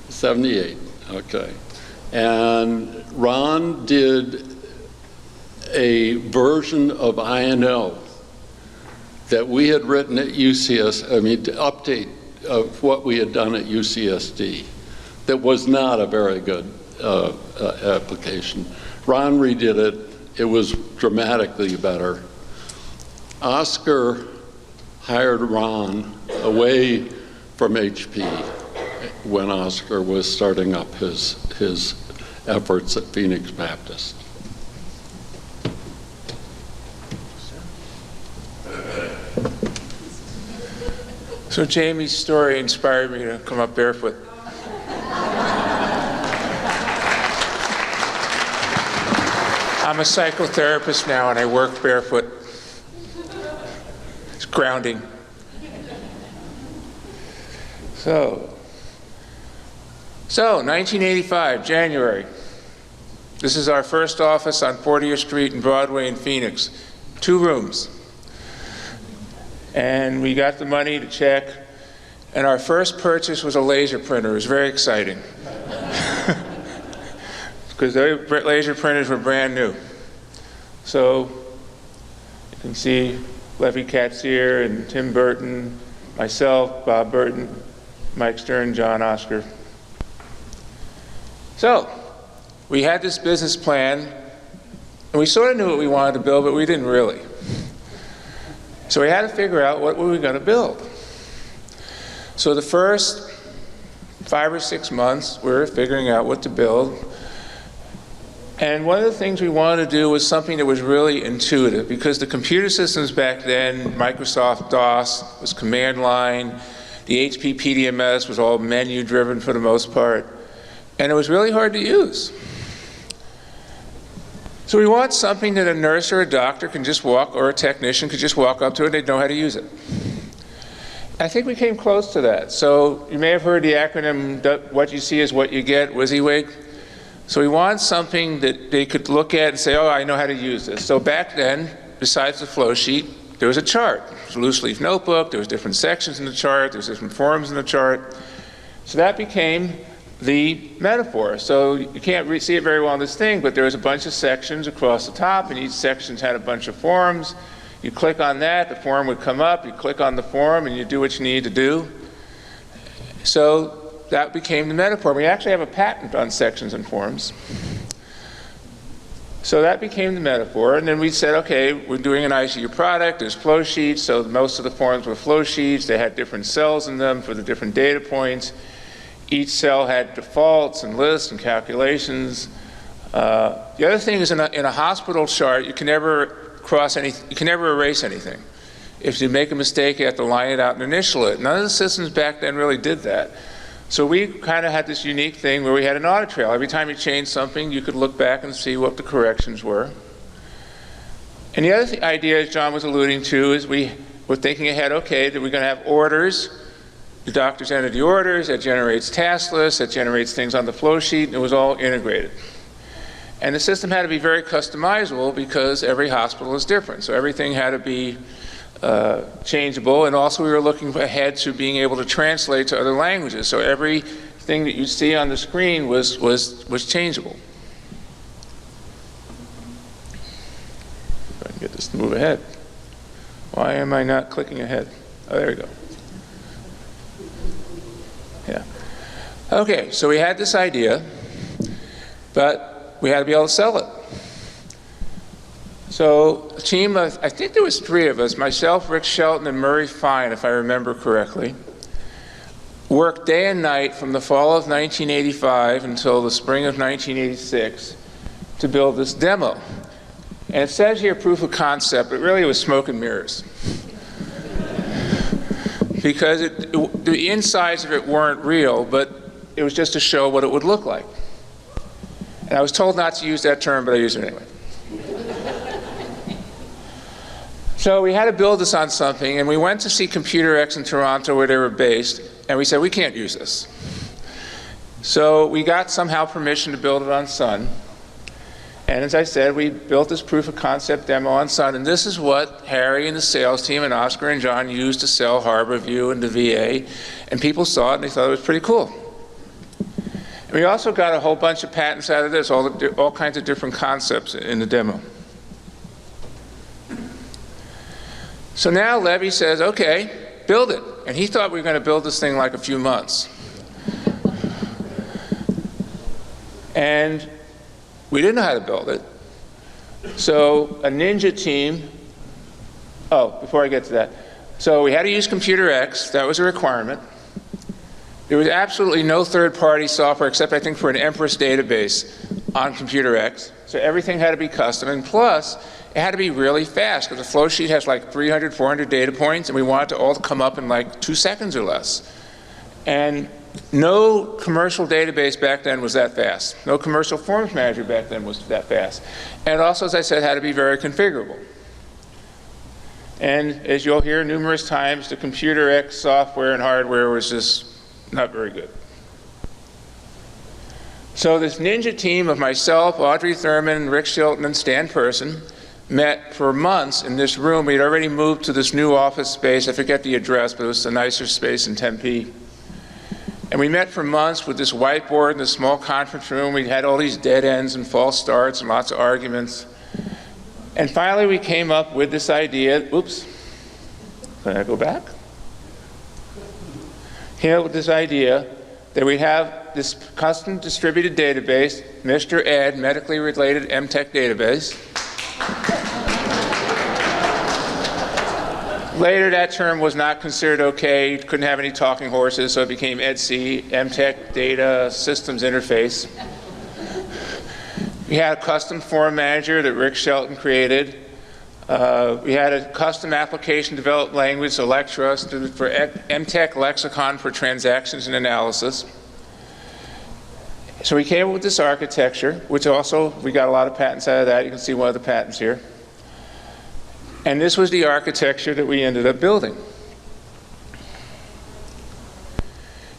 78, okay. And Ron did a version of INO that we had written at update of what we had done at UCSD that was not a very good application. Ron redid it. It was dramatically better. Oscar hired Ron away from HP when Oscar was starting up his efforts at Phoenix Baptist. So Jamie's story inspired me to come up barefoot. I'm a psychotherapist now and I work barefoot. It's grounding. So 1985, January. This is our first office on 40th Street and Broadway in Phoenix. 2 rooms. And we got the money to check, and our first purchase was a laser printer. It was very exciting. Because the laser printers were brand new. So you can see Levy Katzier and Tim Burton, myself, Bob Burton, Mike Stern, John Oscar. So we had this business plan, and we sort of knew what we wanted to build, but we didn't really. So we had to figure out what we were going to build. So the first 5 or 6 months, we were figuring out what to build. And one of the things we wanted to do was something that was really intuitive, because the computer systems back then, Microsoft DOS was command line, the HP PDMS was all menu driven for the most part, and it was really hard to use. So we want something that a nurse or a doctor can just walk, or a technician could just walk up to it, they'd know how to use it. I think we came close to that. So you may have heard the acronym, what you see is what you get, WYSIWYG. So we want something that they could look at and say, oh, I know how to use this. So back then, besides the flow sheet, there was a chart. It was a loose leaf notebook, there was different sections in the chart, there was different forms in the chart. So that became the metaphor. So you can't see it very well on this thing, but there was a bunch of sections across the top, and each section had a bunch of forms. You click on that, the form would come up, you click on the form, and you do what you need to do. So that became the metaphor. We actually have a patent on sections and forms. So that became the metaphor, and then we said, okay, we're doing an ICU product, there's flow sheets, so most of the forms were flow sheets, they had different cells in them for the different data points. Each cell had defaults and lists and calculations. The other thing is in a hospital chart, you can never you can never erase anything. If you make a mistake, you have to line it out and initial it. None of the systems back then really did that. So we kind of had this unique thing where we had an audit trail. Every time you changed something, you could look back and see what the corrections were. And the other idea, as John was alluding to, is we were thinking ahead, okay, that we're going to have orders. The doctors enter the orders, that generates task lists, that generates things on the flow sheet, and it was all integrated. And the system had to be very customizable because every hospital is different. So everything had to be changeable, and also we were looking ahead to being able to translate to other languages. So everything that you see on the screen was changeable. If I can get this to move ahead. Why am I not clicking ahead? Oh, there we go. Yeah. Okay, so we had this idea, but we had to be able to sell it. So a team of, I think there was 3 of us, myself, Rick Shelton, and Murray Fine, if I remember correctly, worked day and night from the fall of 1985 until the spring of 1986 to build this demo. And it says here proof of concept, but really it was smoke and mirrors. Because the insides of it weren't real, but it was just to show what it would look like. And I was told not to use that term, but I used it anyway. So we had to build this on something, and we went to see Computer X in Toronto where they were based, and we said, we can't use this. So we got somehow permission to build it on Sun. And as I said, we built this proof of concept demo on Sun, and this is what Harry and the sales team and Oscar and John used to sell Harborview and the VA, and people saw it and they thought it was pretty cool. And we also got a whole bunch of patents out of this, all kinds of different concepts in the demo. So now Levy says, okay, build it. And he thought we were going to build this thing like a few months. And we didn't know how to build it. So a ninja team, before I get to that. So we had to use Computer X, that was a requirement. There was absolutely no third-party software except I think for an Empress database on Computer X. So everything had to be custom, and plus it had to be really fast because the flow sheet has like 300, 400 data points, and we want it to all come up in like 2 seconds or less. And no commercial database back then was that fast. No commercial forms manager back then was that fast. And also, as I said, had to be very configurable. And as you'll hear numerous times, the Computer X software and hardware was just not very good. So this ninja team of myself, Audrey Thurman, Rick Shilton, and Stan Person met for months in this room. We'd already moved to this new office space. I forget the address, but it was a nicer space in Tempe. And we met for months with this whiteboard in this small conference room. We had all these dead ends and false starts and lots of arguments. And finally we came up with this idea, oops, can I go back? Came up with this idea that we have this custom distributed database, Mr. Ed, medically related Emtek database. Later, that term was not considered okay. You couldn't have any talking horses, so it became EDC, Emtek Data Systems Interface. We had a custom form manager that Rick Shelton created. We had a custom application developed language, Electra, stood for Emtek Lexicon for Transactions and Analysis. So we came up with this architecture, which also, we got a lot of patents out of that. You can see one of the patents here. And this was the architecture that we ended up building.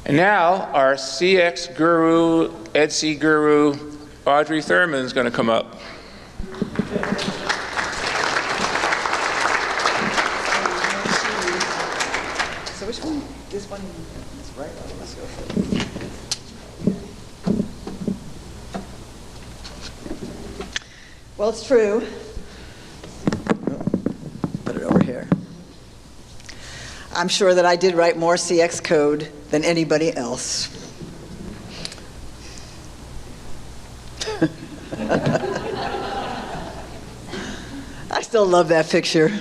And now our CX guru, EDC guru, Audrey Thurman is going to come up. So which one? This one is right. Let's go for it. Well, it's true. Put it over here. I'm sure that I did write more CX code than anybody else. I still love that picture.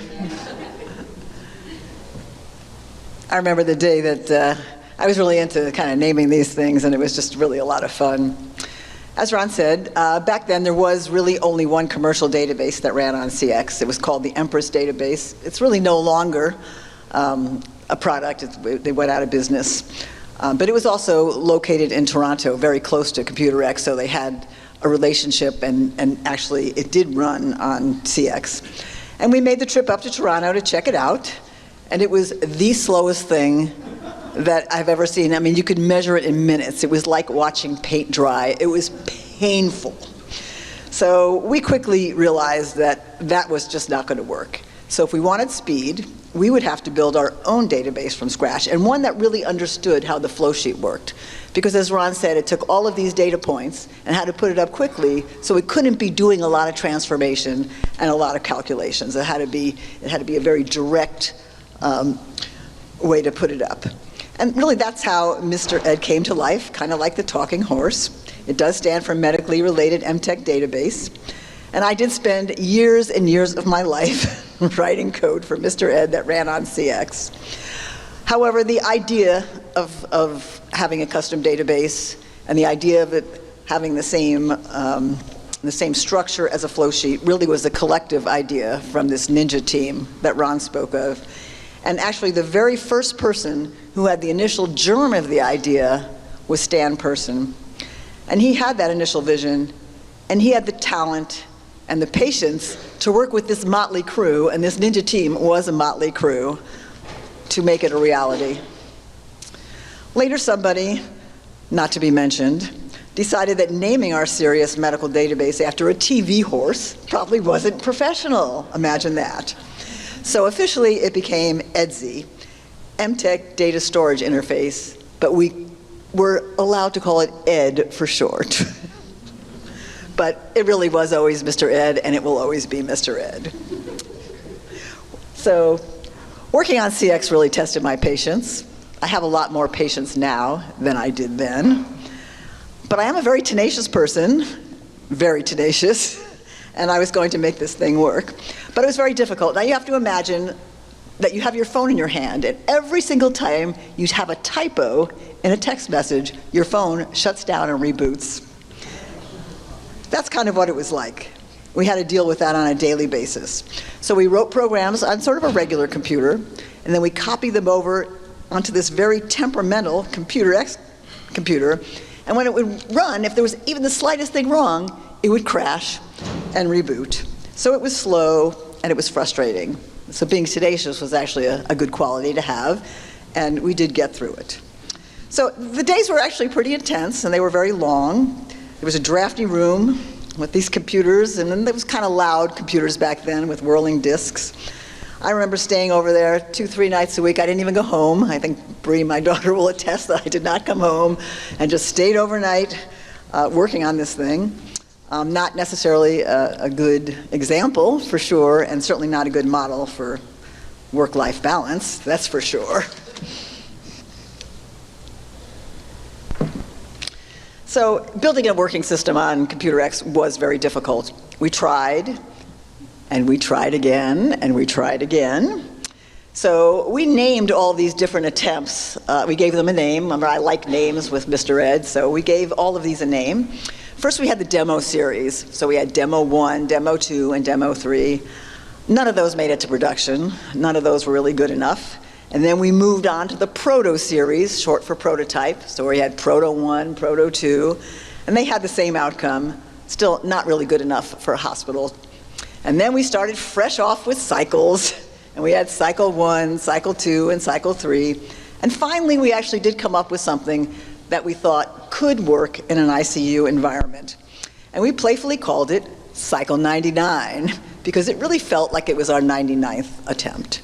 I remember the day that I was really into kind of naming these things, and it was just really a lot of fun. As Ron said, back then there was really only one commercial database that ran on CX. It was called the Empress database. It's really no longer a product. They went out of business. But it was also located in Toronto, very close to Computer X, so they had a relationship, and actually it did run on CX. And we made the trip up to Toronto to check it out, and it was the slowest thing that I've ever seen. I mean, you could measure it in minutes. It was like watching paint dry. It was painful. So we quickly realized that that was just not going to work. So if we wanted speed, we would have to build our own database from scratch, and one that really understood how the flow sheet worked. Because as Ron said, it took all of these data points and had to put it up quickly, so it couldn't be doing a lot of transformation and a lot of calculations. It had to be a very direct way to put it up. And really that's how Mr. Ed came to life, kind of like the talking horse. It does stand for Medically Related Emtek Database. And I did spend years and years of my life writing code for Mr. Ed that ran on CX. However, the idea of having a custom database and the idea of it having the same structure as a flow sheet really was a collective idea from this ninja team that Ron spoke of. And actually the very first person who had the initial germ of the idea was Stan Person. And he had that initial vision, and he had the talent and the patience to work with this motley crew, and this ninja team was a motley crew, to make it a reality. Later somebody, not to be mentioned, decided that naming our serious medical database after a TV horse probably wasn't professional. Imagine that. So officially it became EDSI, Emtek Data Storage Interface, but we were allowed to call it ED for short. But it really was always Mr. Ed, and it will always be Mr. Ed. So working on CX really tested my patience. I have a lot more patience now than I did then. But I am a very tenacious person, very tenacious, and I was going to make this thing work. But it was very difficult. Now you have to imagine that you have your phone in your hand, and every single time you have a typo in a text message, your phone shuts down and reboots. That's kind of what it was like. We had to deal with that on a daily basis. So we wrote programs on sort of a regular computer, and then we copied them over onto this very temperamental computer, and when it would run, if there was even the slightest thing wrong, it would crash and reboot. So it was slow, and it was frustrating. So being tenacious was actually a good quality to have, and we did get through it. So the days were actually pretty intense, and they were very long. There was a drafty room with these computers, and then there was kind of loud computers back then with whirling discs. I remember staying over there 2-3 nights a week. I didn't even go home. I think Bree, my daughter, will attest that I did not come home and just stayed overnight working on this thing. Not necessarily a good example, for sure, and certainly not a good model for work-life balance, that's for sure. So building a working system on Computer X was very difficult. We tried, and we tried again, and we tried again. So we named all these different attempts. We gave them a name. Remember, I like names with Mr. Ed, so we gave all of these a name. First, we had the demo series. So we had Demo 1, Demo 2, and Demo 3. None of those made it to production. None of those were really good enough. And then we moved on to the Proto series, short for prototype. So we had Proto 1, Proto 2, and they had the same outcome. Still not really good enough for a hospital. And then we started fresh off with cycles, and we had Cycle 1, Cycle 2, and Cycle 3. And finally, we actually did come up with something that we thought could work in an ICU environment. And we playfully called it Cycle 99, because it really felt like it was our 99th attempt.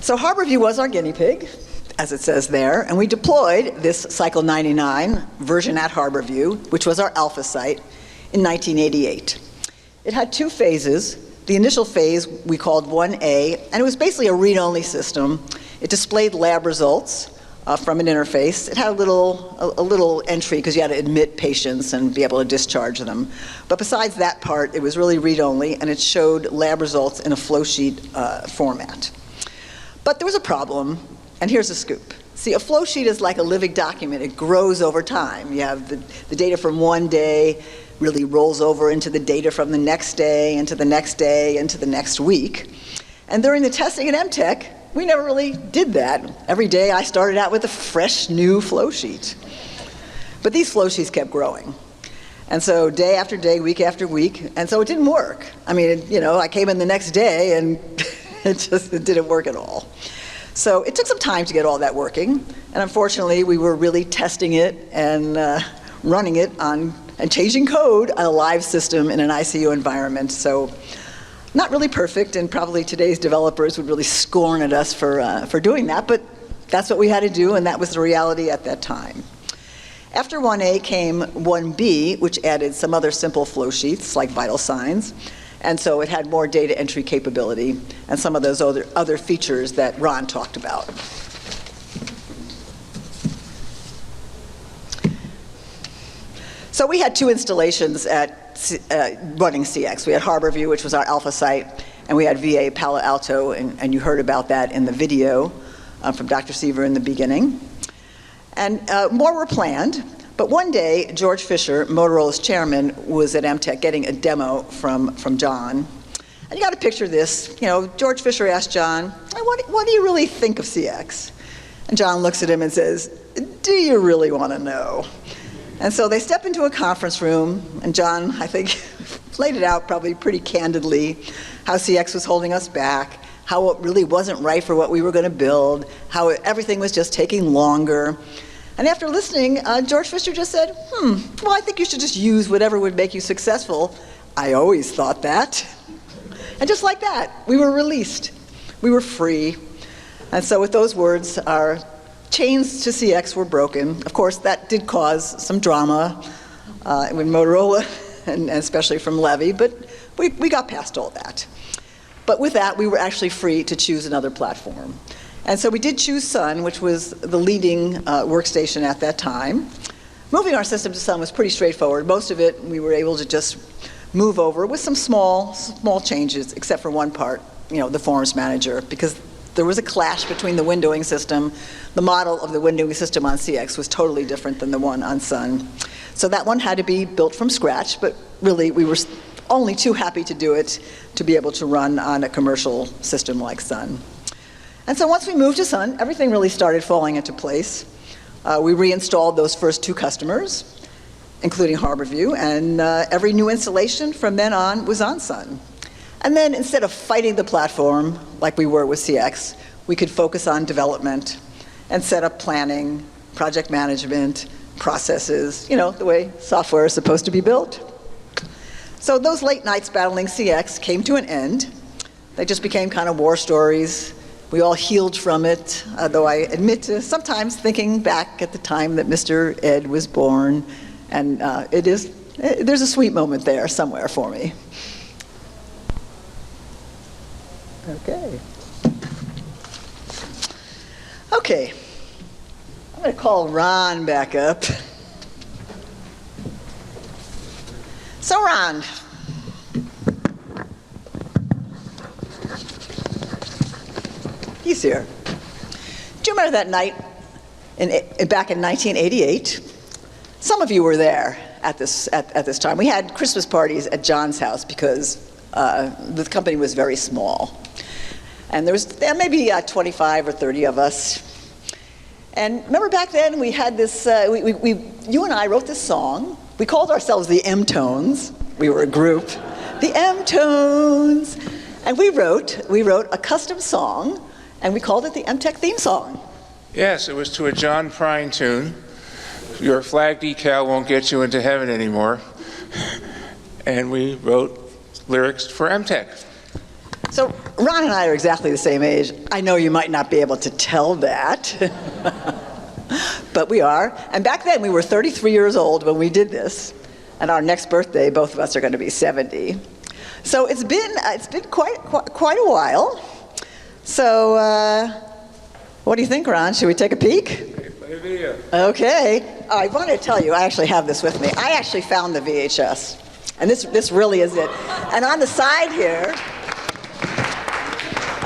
So Harborview was our guinea pig, as it says there, and we deployed this Cycle 99 version at Harborview, which was our alpha site, in 1988. It had 2 phases. The initial phase we called 1A, and it was basically a read-only system. It displayed lab results from an interface. It had a little entry because you had to admit patients and be able to discharge them. But besides that part, it was really read-only, and it showed lab results in a flow sheet format. But there was a problem, and here's the scoop. See, a flow sheet is like a living document. It grows over time. You have the data from one day really rolls over into the data from the next day, into the next day, into the next week. And during the testing at Emtek, we never really did that. Every day I started out with a fresh new flow sheet. But these flow sheets kept growing. And so day after day, week after week, and so it didn't work. I mean, I came in the next day and it didn't work at all. So it took some time to get all that working, and unfortunately we were really testing it and running it on, and changing code on a live system in an ICU environment. So not really perfect, and probably today's developers would really scorn at us for doing that, but that's what we had to do, and that was the reality at that time. After 1A came 1B, which added some other simple flow sheets like vital signs. And so it had more data entry capability and some of those other features that Ron talked about. So we had 2 installations at running CX. We had Harborview, which was our alpha site, and we had VA Palo Alto, and you heard about that in the video from Dr. Seaver in the beginning. And more were planned. But one day, George Fisher, Motorola's chairman, was at Emtek getting a demo from John. And you got to picture this. George Fisher asked John, hey, what do you really think of CX? And John looks at him and says, do you really want to know? And so they step into a conference room, and John, I think, laid it out probably pretty candidly, how CX was holding us back, how it really wasn't right for what we were going to build, how everything was just taking longer. And after listening, George Fisher just said, well, I think you should just use whatever would make you successful. I always thought that. And just like that, we were released. We were free. And so with those words, our chains to CX were broken. Of course, that did cause some drama with Motorola, and especially from Levy, but we got past all that. But with that, we were actually free to choose another platform. And so we did choose Sun, which was the leading workstation at that time. Moving our system to Sun was pretty straightforward. Most of it, we were able to just move over with some small changes, except for one part, the Forms Manager, because there was a clash between the windowing system. The model of the windowing system on CX was totally different than the one on Sun. So that one had to be built from scratch, but really we were only too happy to do it to be able to run on a commercial system like Sun. And so once we moved to Sun, everything really started falling into place. We reinstalled those first 2 customers, including Harborview, and every new installation from then on was on Sun. And then instead of fighting the platform like we were with CX, we could focus on development and set up planning, project management, processes, the way software is supposed to be built. So those late nights battling CX came to an end. They just became kind of war stories. We all healed from it, though I admit to sometimes thinking back at the time that Mr. Ed was born, and there's a sweet moment there somewhere for me. Okay, I'm going to call Ron back up. So Ron, he's here. Do you remember that night back in 1988? Some of you were there at this time. We had Christmas parties at John's house because the company was very small. And there was maybe 25 or 30 of us. And remember back then we had this, you and I wrote this song. We called ourselves the M-Tones. We were a group. The M-Tones. And we wrote a custom song, and we called it the Emtek theme song. Yes, it was to a John Prine tune. Your flag decal won't get you into heaven anymore. And we wrote lyrics for Emtek. So Ron and I are exactly the same age. I know you might not be able to tell that, but we are. And back then we were 33 years old when we did this. And our next birthday, both of us are going to be 70. So it's been quite a while. So what do you think, Ron? Should we take a peek? Play a video. Okay. I want to tell you, I actually have this with me. I actually found the VHS. And this really is it. And on the side here,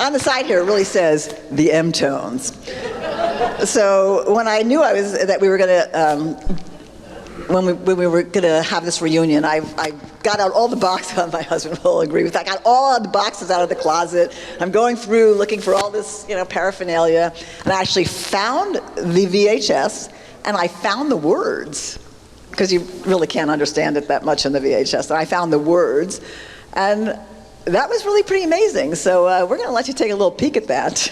it really says the M-Tones. So when I knew that we were going to, when we were going to have this reunion, I got out all the boxes. My husband will agree with that. I got all the boxes out of the closet. I'm going through looking for all this, paraphernalia, and I actually found the VHS, and I found the words, because you really can't understand it that much in the VHS. And I found the words, and that was really pretty amazing. So we're going to let you take a little peek at that.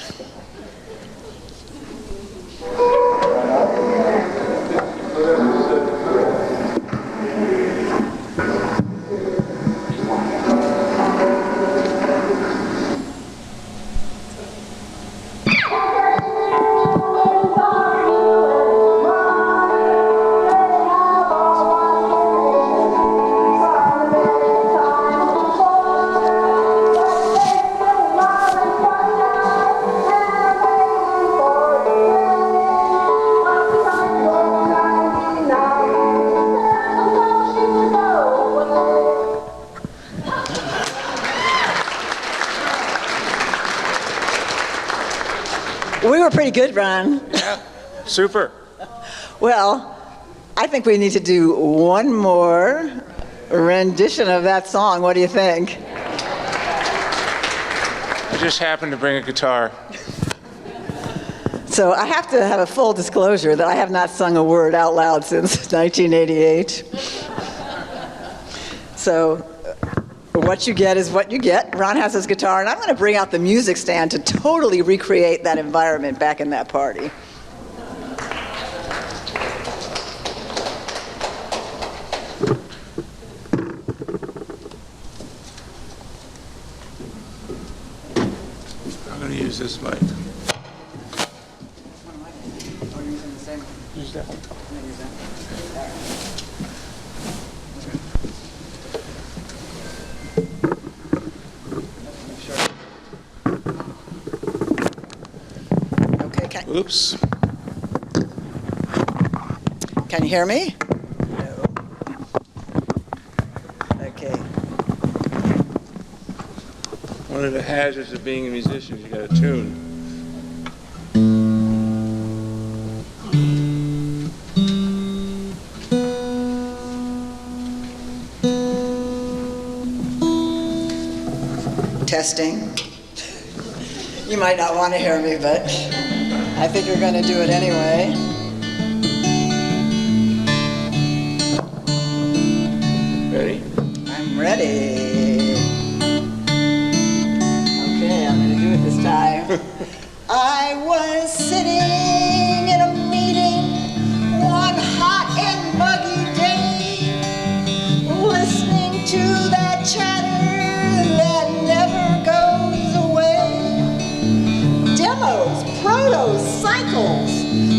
We were pretty good, Ron. Yeah, super. Well, I think we need to do one more rendition of that song. What do you think? I just happened to bring a guitar. So I have to have a full disclosure that I have not sung a word out loud since 1988. So But what you get is what you get. Ron has his guitar, and I'm going to bring out the music stand to totally recreate that environment back in that party. I'm going to use this mic. Use that one. Okay, Oops. Can you hear me? No. Okay. One of the hazards of being a musician is you got to tune. Testing. You might not want to hear me, but I think you're going to do it anyway. Ready? I'm ready. Okay, I'm going to do it this time. I was sitting in a meeting one hot and muggy day, listening to that chatter that never goes away. Demos, protos, cycles,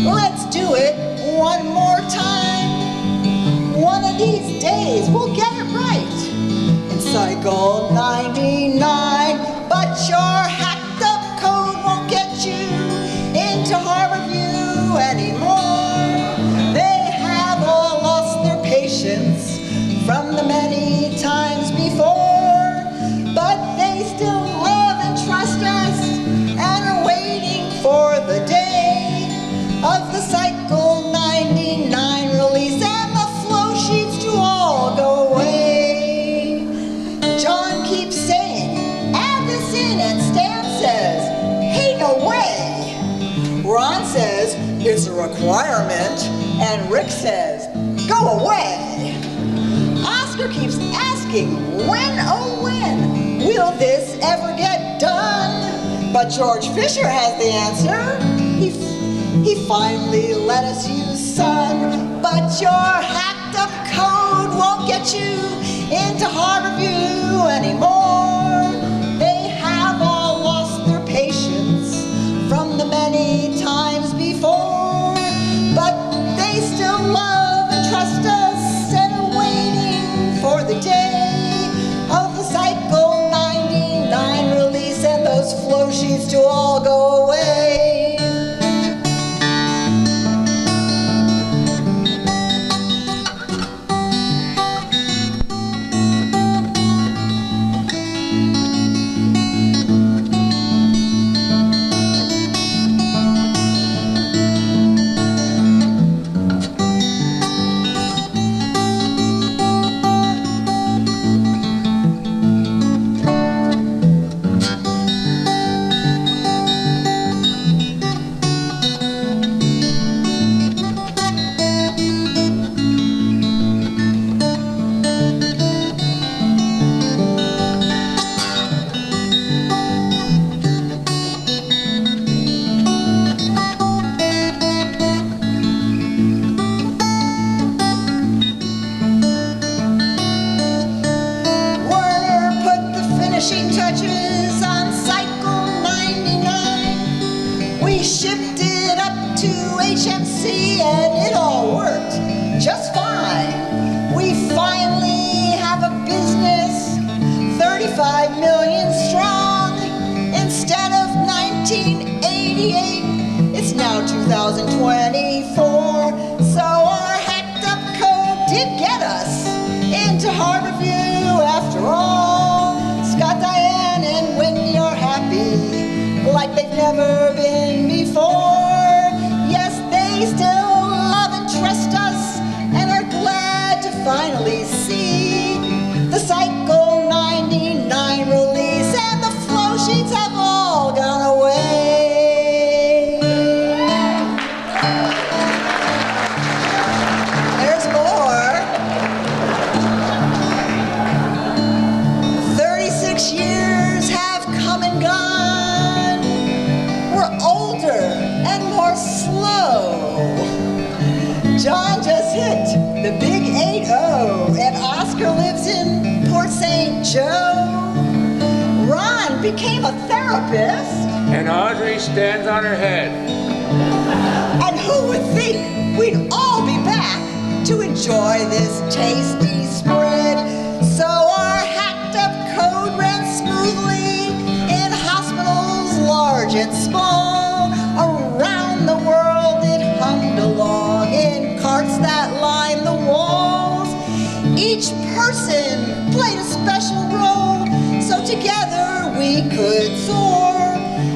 let's do it one more time. One of these days we'll get it right. It's cycle 99, but your hacked up code won't get you into Harborview anymore. They have all lost their patience from the many times before, but they still love and trust us and are waiting for the day of the cycle 99 release and the flow sheets to all go away. John keeps saying, add this in, and Stan says, hey, no way. Ron says, it's a requirement, and Rick says, go away. Oscar keeps asking, when, oh when, will this ever get done? But George Fisher has the answer. He finally let us use Sun, but your hacked up code won't get you into Harborview anymore. They have all lost their patience from the many times before, but they still love and trust us and are waiting for the day of the cycle 99 release and those flow sheets to all go away. It's now 2024, so our hacked up code did get us into Harborview after all. Scott, Diane, and Wendy are happy like they've never been before. Yes, they still love and trust us and are glad to finally see the cycle 99 release and the flow sheets have all gone away. doctor lives in Port St. Joe. Ron became a therapist. And Audrey stands on her head. And who would think we'd all be back to enjoy this tasty spread? So our hacked up code ran smoothly in hospitals large and small. Around the world it hummed along in carts that lined the walls. Each person played a special role, so together we could soar.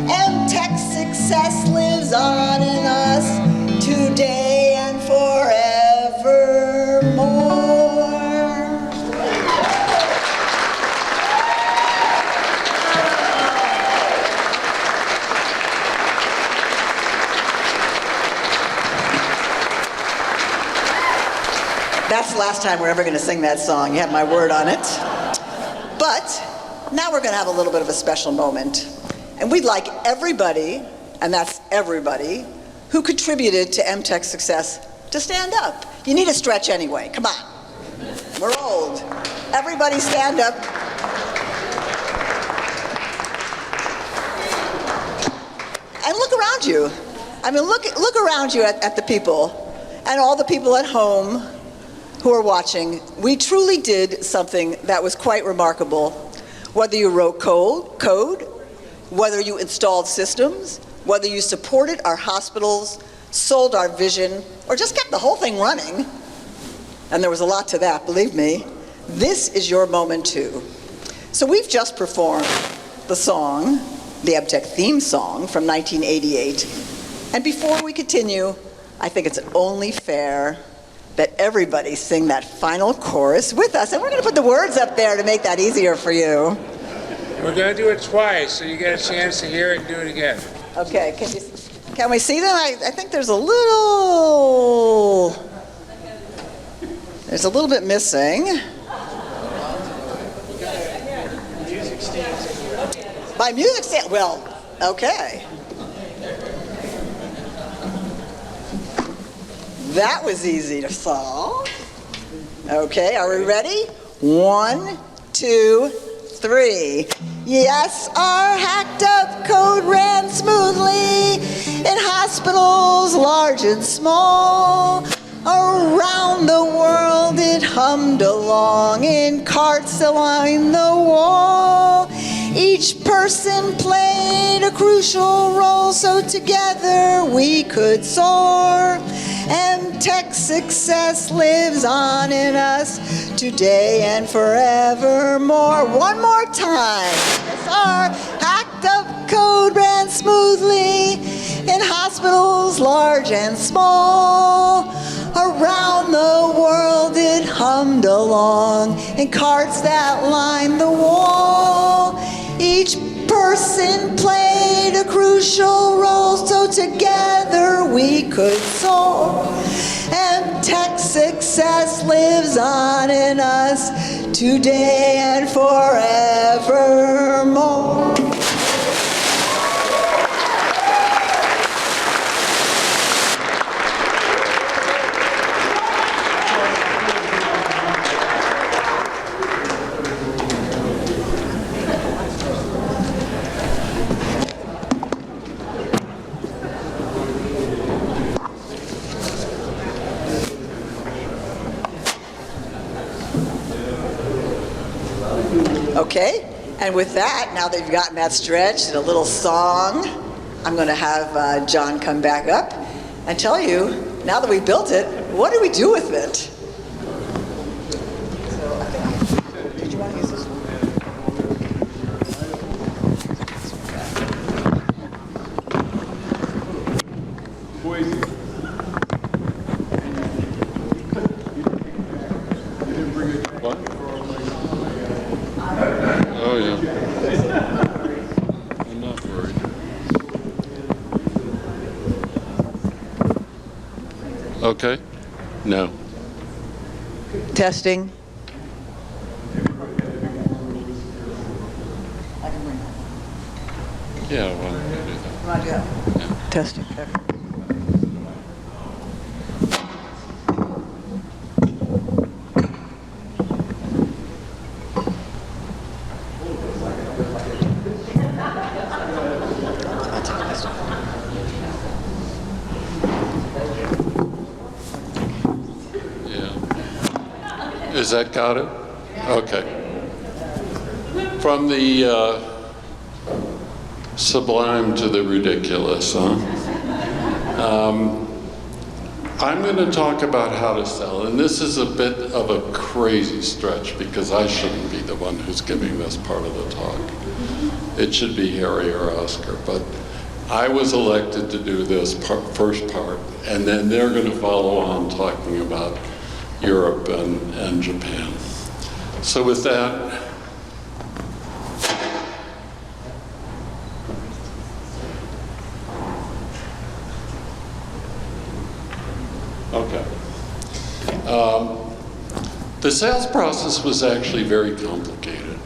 Emtek success lives on in us today and forevermore. That's the last time we're ever going to sing that song. You have my word on it. But now we're going to have a little bit of a special moment. And we'd like everybody, and that's everybody, who contributed to Emtek's success to stand up. You need a stretch anyway. Come on. We're old. Everybody stand up. And look around you. I mean, look around you at the people and all the people at home who are watching. We truly did something that was quite remarkable. Whether you wrote code, whether you installed systems, whether you supported our hospitals, sold our vision, or just kept the whole thing running, and there was a lot to that, believe me, this is your moment too. So we've just performed the song, the Emtek theme song from 1988, and before we continue, I think it's only fair that everybody sing that final chorus with us, and we're going to put the words up there to make that easier for you. We're going to do it twice, so you get a chance to hear it and do it again. Okay, can we see them? I think there's a little bit missing. My music stand, well, okay. That was easy to solve. Okay, are we ready? 1, 2, 3. Yes, our hacked up code ran smoothly in hospitals large and small. Around the world it hummed along in carts along the wall. Each person played a crucial role, so together we could soar. Emtek success lives on in us today and forevermore. One more time. Yes, our hacked up code ran smoothly in hospitals large and small. Around the world it hummed along in carts that lined the wall. Each person played a crucial role, so together we could soar. Emtek success lives on in us today and forevermore. Okay, and with that, now that you've gotten that stretch and a little song, I'm going to have John come back up and tell you, now that we built it, what do we do with it? Did you want to use this one? Oh, yeah. I'm not worried. Okay? No. Testing. Yeah, why don't we do that? You want to do that? Yeah. Testing. Is that got it? Okay. From the sublime to the ridiculous, huh? I'm going to talk about how to sell, and this is a bit of a crazy stretch because I shouldn't be the one who's giving this part of the talk. It should be Harry or Oscar, but I was elected to do this first part, and then they're going to follow on talking about Europe and Japan. So with that, okay. The sales process was actually very complicated.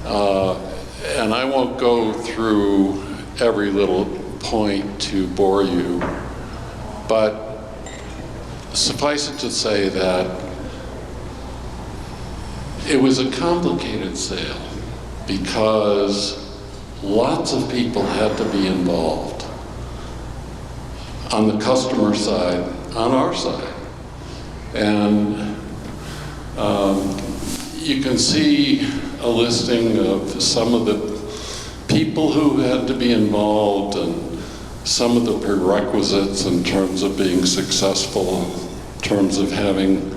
And I won't go through every little point to bore you, but suffice it to say that it was a complicated sale because lots of people had to be involved on the customer side, on our side. And you can see a listing of some of the people who had to be involved and some of the prerequisites in terms of being successful, in terms of having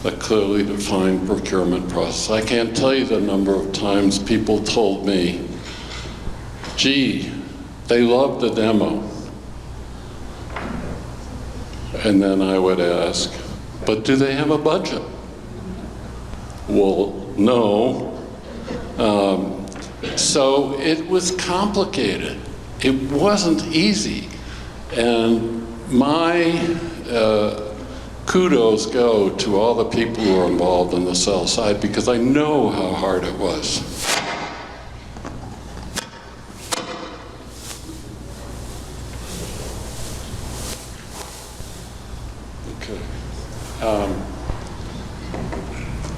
a clearly defined procurement process. I can't tell you the number of times people told me, gee, they loved the demo. And then I would ask, but do they have a budget? Well, no. So it was complicated. It wasn't easy. And my kudos go to all the people who are involved in the sales side because I know how hard it was. Okay.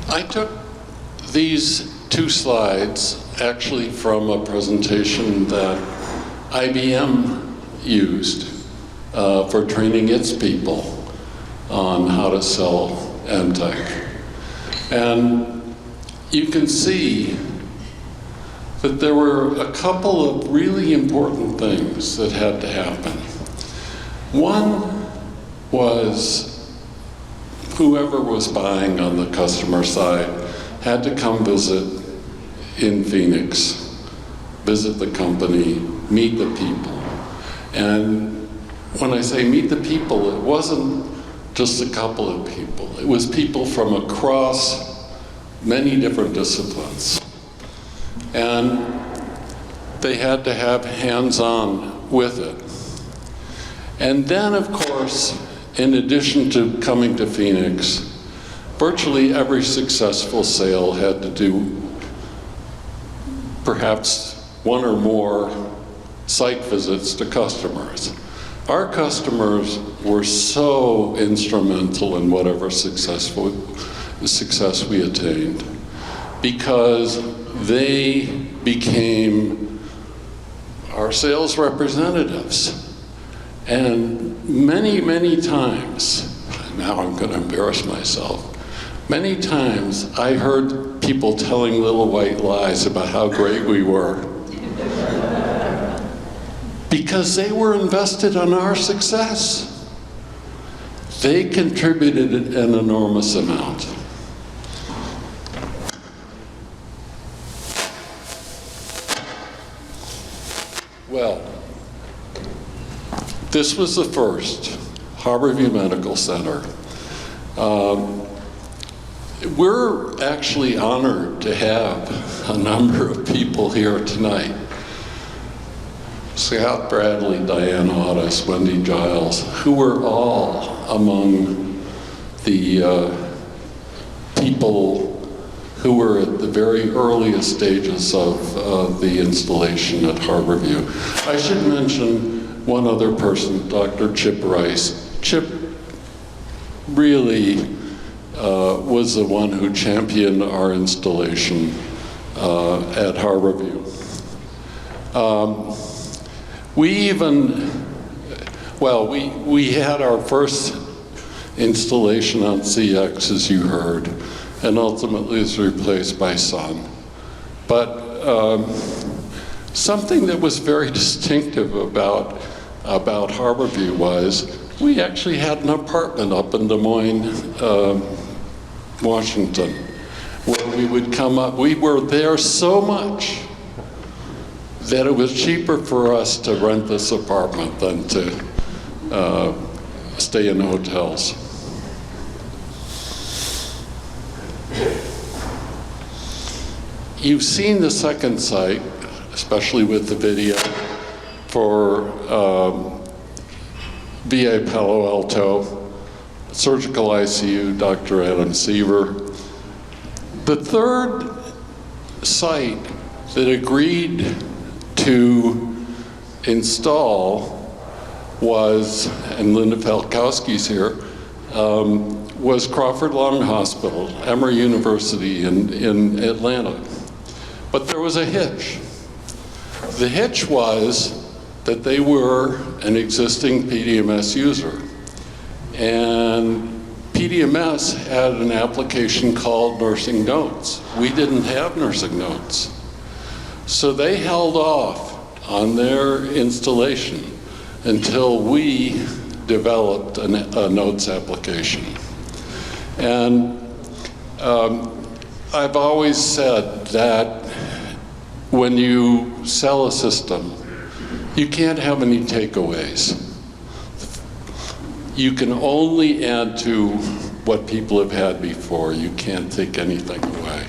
I took these two slides actually from a presentation that IBM used for training its people on how to sell Emtek. And you can see that there were a couple of really important things that had to happen. One was whoever was buying on the customer side had to come visit in Phoenix, visit the company, meet the people. And when I say meet the people, it wasn't just a couple of people. It was people from across many different disciplines. And they had to have hands-on with it. And then, of course, in addition to coming to Phoenix, virtually every successful sale had to do perhaps one or more site visits to customers. Our customers were so instrumental in whatever success we attained because they became our sales representatives. And many, many times, now I'm going to embarrass myself, many times I heard people telling little white lies about how great we were because they were invested in our success. They contributed an enormous amount. Well, this was the first Harborview Medical Center. We're actually honored to have a number of people here tonight. Scott Bradley, Diane Audis, Wendy Giles, who were all among the people who were at the very earliest stages of the installation at Harborview. I should mention one other person, Dr. Chip Rice. Chip really was the one who championed our installation at Harborview. We had our first installation on CX, as you heard, and ultimately was replaced by Sun. But something that was very distinctive about Harborview was we actually had an apartment up in Des Moines, Washington, where we would come up. We were there so much that it was cheaper for us to rent this apartment than to stay in hotels. You've seen the second site, especially with the video, for VA Palo Alto, surgical ICU, Dr. Adam Seaver. The third site that agreed to install was, and Linda Falkowski's here, was Crawford Lung Hospital, Emory University in Atlanta. But there was a hitch. The hitch was that they were an existing PDMS user. And PDMS had an application called Nursing Notes. We didn't have Nursing Notes. So they held off on their installation until we developed a Notes application. And I've always said that when you sell a system, you can't have any takeaways. You can only add to what people have had before. You can't take anything away.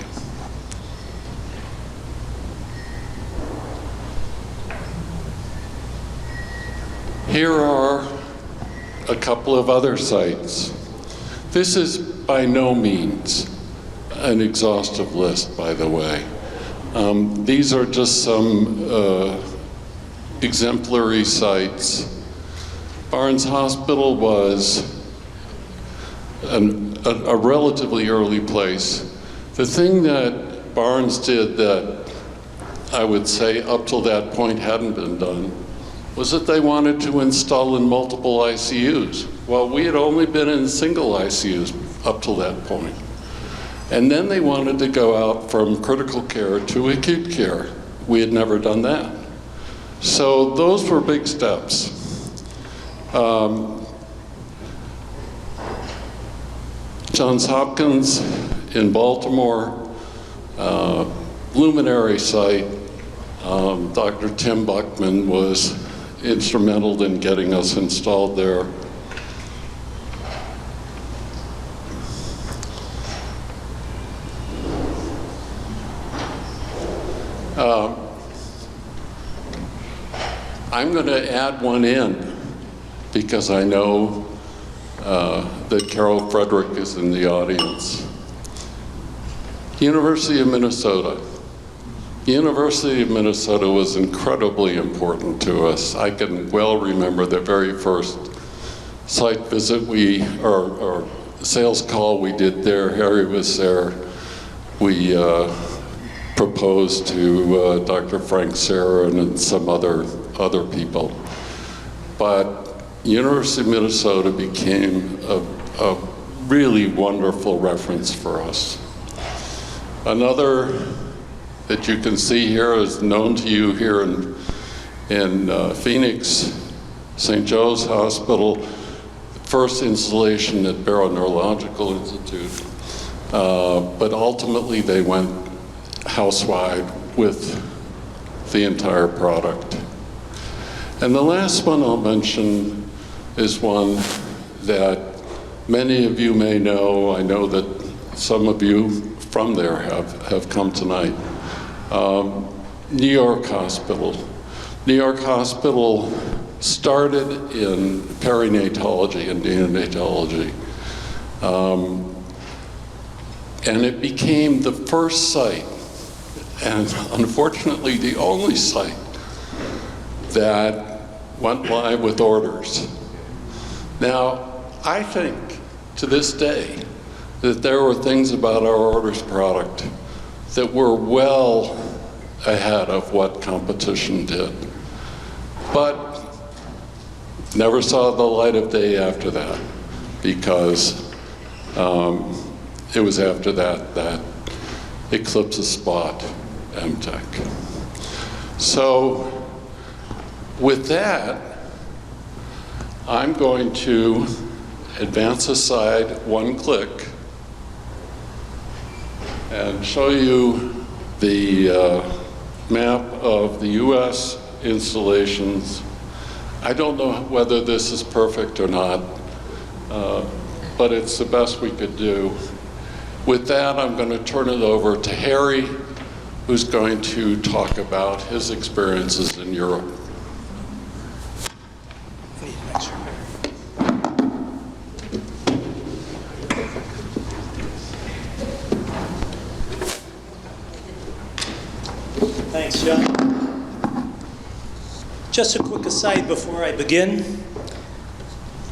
Here are a couple of other sites. This is by no means an exhaustive list, by the way. These are just some exemplary sites. Barnes Hospital was a relatively early place. The thing that Barnes did that I would say up till that point hadn't been done was that they wanted to install in multiple ICUs. Well, we had only been in single ICUs up till that point. And then they wanted to go out from critical care to acute care. We had never done that. So those were big steps. Johns Hopkins in Baltimore, luminary site. Dr. Tim Buckman was instrumental in getting us installed there. I'm going to add one in because I know that Carol Frederick is in the audience. University of Minnesota. The University of Minnesota was incredibly important to us. I can well remember the very first site visit or sales call we did there. Harry was there. We proposed to Dr. Frank Sarin and some other people. But University of Minnesota became a really wonderful reference for us. Another that you can see here is known to you here in Phoenix, St. Joe's Hospital, first installation at Barrow Neurological Institute. But ultimately they went house-wide with the entire product. And the last one I'll mention is one that many of you may know. I know that some of you from there have come tonight. New York Hospital. New York Hospital started in perinatology and neonatology. And it became the first site, and unfortunately the only site, that went live with orders. Now, I think to this day that there were things about our orders product that were well ahead of what competition did, but never saw the light of day after that. because it was after that Eclipse spot, Emtek. So with that, I'm going to advance aside one click and show you the map of the U.S. installations. I don't know whether this is perfect or not, but it's the best we could do. With that, I'm going to turn it over to Harry, who's going to talk about his experiences in Europe. Thanks, John. Just a quick aside before I begin.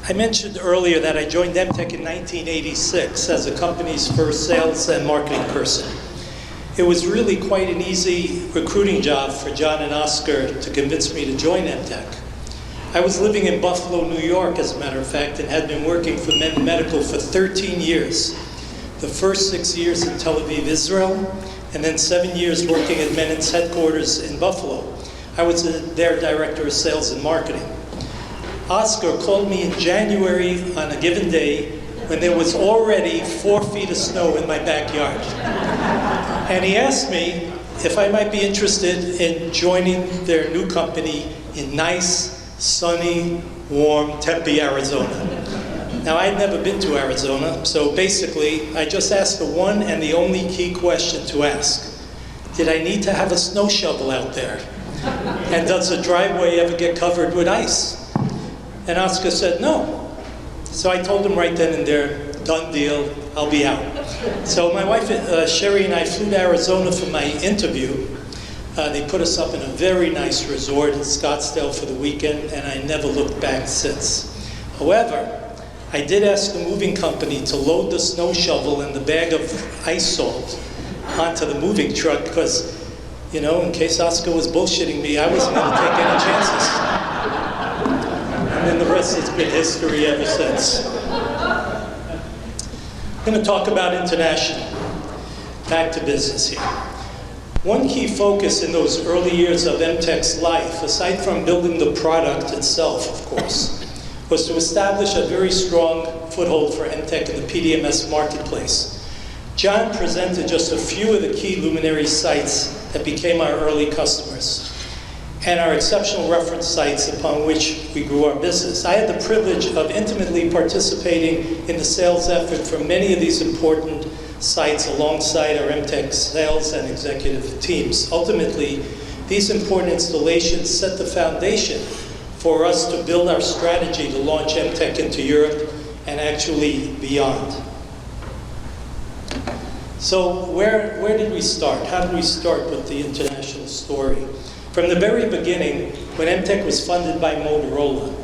I mentioned earlier that I joined Emtek in 1986 as the company's first sales and marketing person. It was really quite an easy recruiting job for John and Oscar to convince me to join Emtek. I was living in Buffalo, New York, as a matter of fact, and had been working for Men Medical for 13 years. The first 6 years in Tel Aviv, Israel, and then 7 years working at Menon's headquarters in Buffalo. I was their director of sales and marketing. Oscar called me in January on a given day when there was already 4 feet of snow in my backyard. And he asked me if I might be interested in joining their new company in nice, sunny, warm Tempe, Arizona. Now, I'd never been to Arizona, so basically, I just asked the one and the only key question to ask. Did I need to have a snow shovel out there? And does the driveway ever get covered with ice? And Oscar said no. So I told him right then and there, done deal, I'll be out. So my wife, Sherry, and I flew to Arizona for my interview. They put us up in a very nice resort in Scottsdale for the weekend, and I never looked back since. However, I did ask the moving company to load the snow shovel and the bag of ice salt onto the moving truck because, you know, in case Oscar was bullshitting me, I wasn't going to take any chances. And then the rest has been history ever since. I'm going to talk about international. Back to business here. One key focus in those early years of Emtek's life, aside from building the product itself, of course, was to establish a very strong foothold for Emtek in the PDMS marketplace. John presented just a few of the key luminary sites that became our early customers and our exceptional reference sites upon which we grew our business. I had the privilege of intimately participating in the sales effort for many of these important sites alongside our Emtek sales and executive teams. Ultimately, these important installations set the foundation for us to build our strategy to launch Emtek into Europe and actually beyond. So where did we start? How did we start with the international story? From the very beginning, when Emtek was funded by Motorola,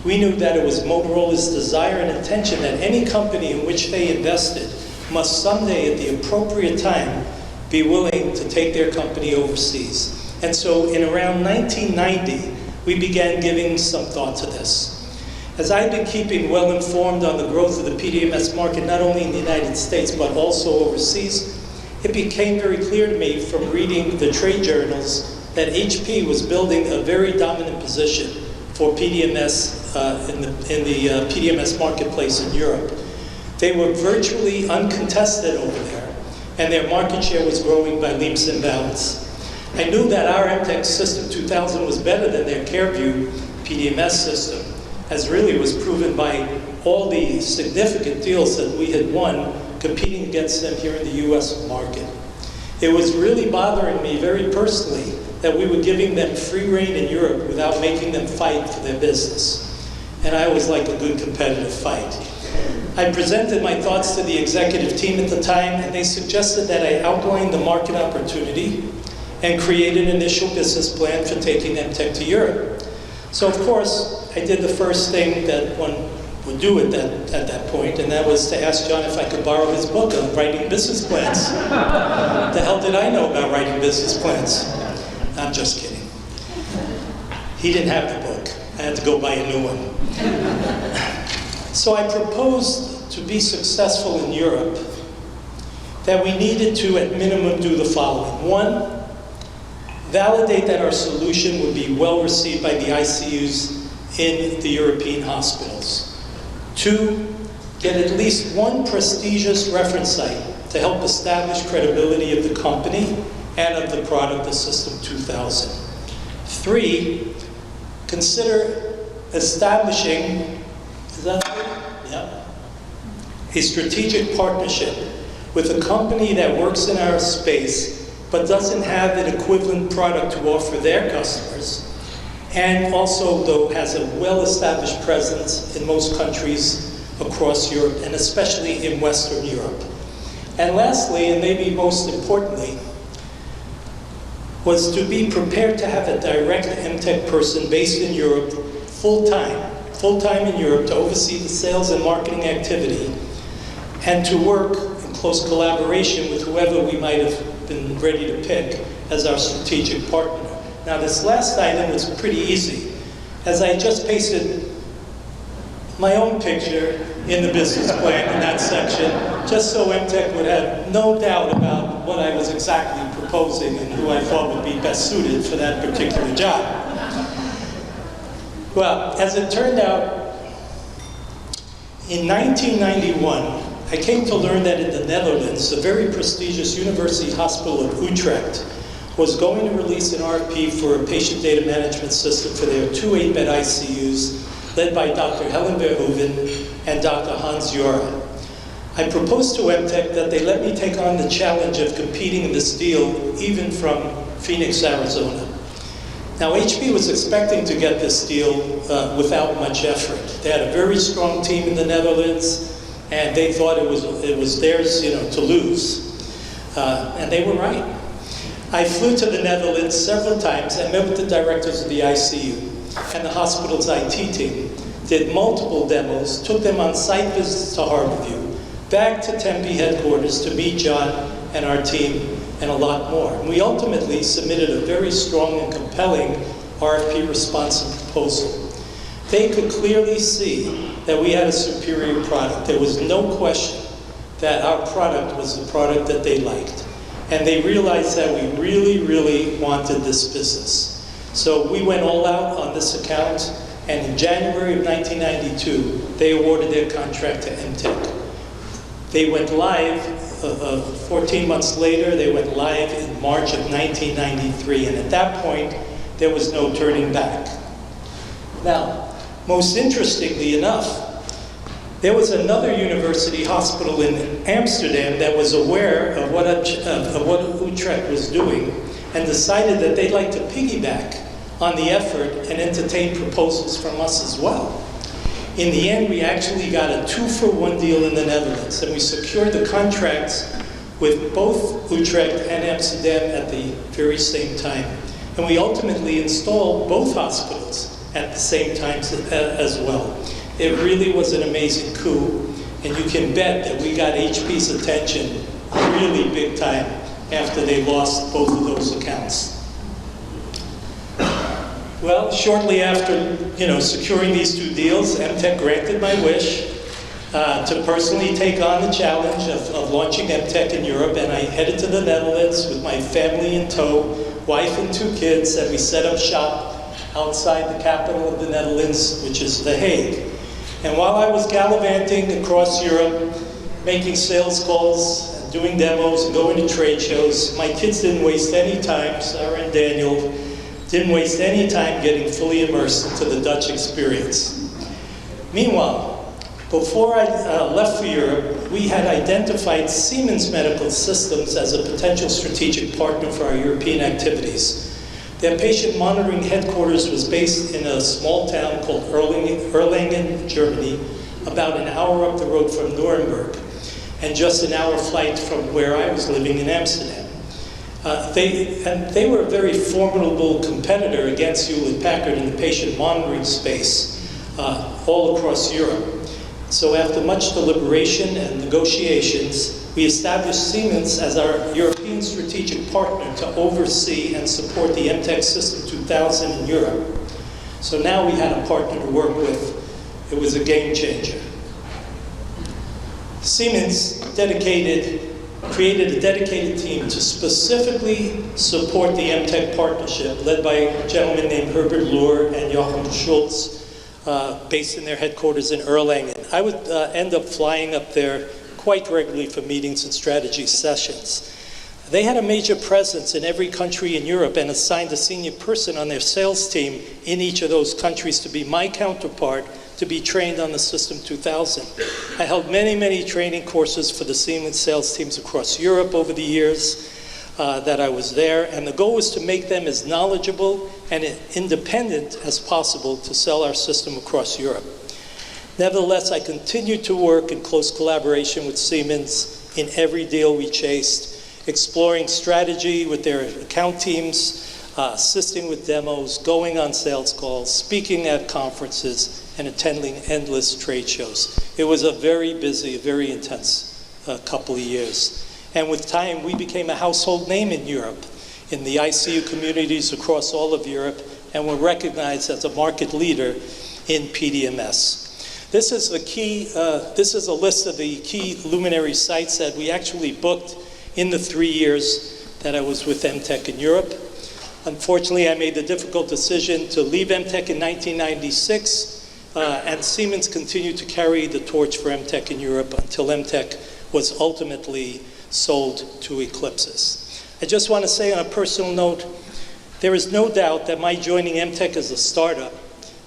we knew that it was Motorola's desire and intention that any company in which they invested must someday, at the appropriate time, be willing to take their company overseas. And so in around 1990, we began giving some thought to this. As I've been keeping well informed on the growth of the PDMS market, not only in the United States, but also overseas, it became very clear to me from reading the trade journals that HP was building a very dominant position for PDMS in the PDMS marketplace in Europe. They were virtually uncontested over there, and their market share was growing by leaps and bounds. I knew that our Emtek System 2000 was better than their CareView PDMS system, as really was proven by all the significant deals that we had won competing against them here in the US market. It was really bothering me very personally that we were giving them free rein in Europe without making them fight for their business. And I always like a good competitive fight. I presented my thoughts to the executive team at the time, and they suggested that I outline the market opportunity and create an initial business plan for taking Emtek to Europe. So of course, I did the first thing that one would do at that point, and that was to ask John if I could borrow his book on writing business plans. The hell did I know about writing business plans? I'm just kidding. He didn't have the book. I had to go buy a new one. So I proposed, to be successful in Europe, that we needed to, at minimum, do the following. One, validate that our solution would be well received by the ICUs in the European hospitals. Two, get at least one prestigious reference site to help establish credibility of the company and of the product, the System 2000. Three, consider establishing, is that right? Yeah, a strategic partnership with a company that works in our space but doesn't have an equivalent product to offer their customers, and also, though, has a well-established presence in most countries across Europe, and especially in Western Europe. And lastly, and maybe most importantly, was to be prepared to have a direct Emtek person based in Europe full-time in Europe, to oversee the sales and marketing activity, and to work in close collaboration with whoever we might have been ready to pick as our strategic partner. Now, this last item was pretty easy, as I just pasted my own picture in the business plan in that section, just so Emtek would have no doubt about what I was exactly proposing and who I thought would be best suited for that particular job. Well, as it turned out, in 1991, I came to learn that in the Netherlands, the very prestigious University Hospital of Utrecht was going to release an RFP for a patient data management system for their 2 8-bed ICUs, led by Dr. Helen Verhoeven and Dr. Hans Joran. I proposed to Emtek that they let me take on the challenge of competing in this deal, even from Phoenix, Arizona. Now, HP was expecting to get this deal without much effort. They had a very strong team in the Netherlands, and they thought it was theirs, to lose. And they were right. I flew to the Netherlands several times and met with the directors of the ICU and the hospital's IT team, did multiple demos, took them on site visits to Harborview, back to Tempe headquarters to meet John and our team, and a lot more. And we ultimately submitted a very strong and compelling RFP response and proposal. They could clearly see that we had a superior product. There was no question that our product was the product that they liked. And they realized that we really, really wanted this business. So we went all out on this account, and in January of 1992, they awarded their contract to Emtek. They went live 14 months later. They went live in March of 1993, and at that point, there was no turning back. Now, most interestingly enough, there was another university hospital in Amsterdam that was aware of what Utrecht was doing and decided that they'd like to piggyback on the effort and entertain proposals from us as well. In the end, we actually got a 2-for-1 deal in the Netherlands, and we secured the contracts with both Utrecht and Amsterdam at the very same time. And we ultimately installed both hospitals at the same time as well. It really was an amazing coup, and you can bet that we got HP's attention really big time after they lost both of those accounts. Well, shortly after securing these 2 deals, Emtek granted my wish to personally take on the challenge of launching Emtek in Europe, and I headed to the Netherlands with my family in tow, wife and 2 kids, and we set up shop outside the capital of the Netherlands, which is The Hague. And while I was gallivanting across Europe, making sales calls, and doing demos, and going to trade shows, my kids didn't waste any time, Sarah and Daniel, didn't waste any time getting fully immersed into the Dutch experience. Meanwhile, before I left for Europe, we had identified Siemens Medical Systems as a potential strategic partner for our European activities. Their patient monitoring headquarters was based in a small town called Erlangen, Germany, about an hour up the road from Nuremberg, and just an hour flight from where I was living in Amsterdam. They were a very formidable competitor against Hewlett-Packard in the patient monitoring space all across Europe. So after much deliberation and negotiations, we established Siemens as our European strategic partner to oversee and support the Emtek System 2000 in Europe. So now we had a partner to work with. It was a game changer. Siemens created a dedicated team to specifically support the Emtek partnership, led by a gentleman named Herbert Lohr and Joachim Schultz, based in their headquarters in Erlangen. I would end up flying up there quite regularly for meetings and strategy sessions. They had a major presence in every country in Europe and assigned a senior person on their sales team in each of those countries to be my counterpart to be trained on the System 2000. I held many, many training courses for the Siemens sales teams across Europe over the years that I was there, and the goal was to make them as knowledgeable and independent as possible to sell our system across Europe. Nevertheless, I continued to work in close collaboration with Siemens in every deal we chased, exploring strategy with their account teams, assisting with demos, going on sales calls, speaking at conferences, and attending endless trade shows. It was a very busy, very intense couple of years. And with time, we became a household name in Europe, in the ICU communities across all of Europe, and were recognized as a market leader in PDMS. This is a list of the key luminary sites that we actually booked in the 3 years that I was with Emtek in Europe. Unfortunately, I made the difficult decision to leave Emtek in 1996, and Siemens continued to carry the torch for Emtek in Europe until Emtek was ultimately sold to Eclipsys. I just want to say on a personal note, there is no doubt that my joining Emtek as a startup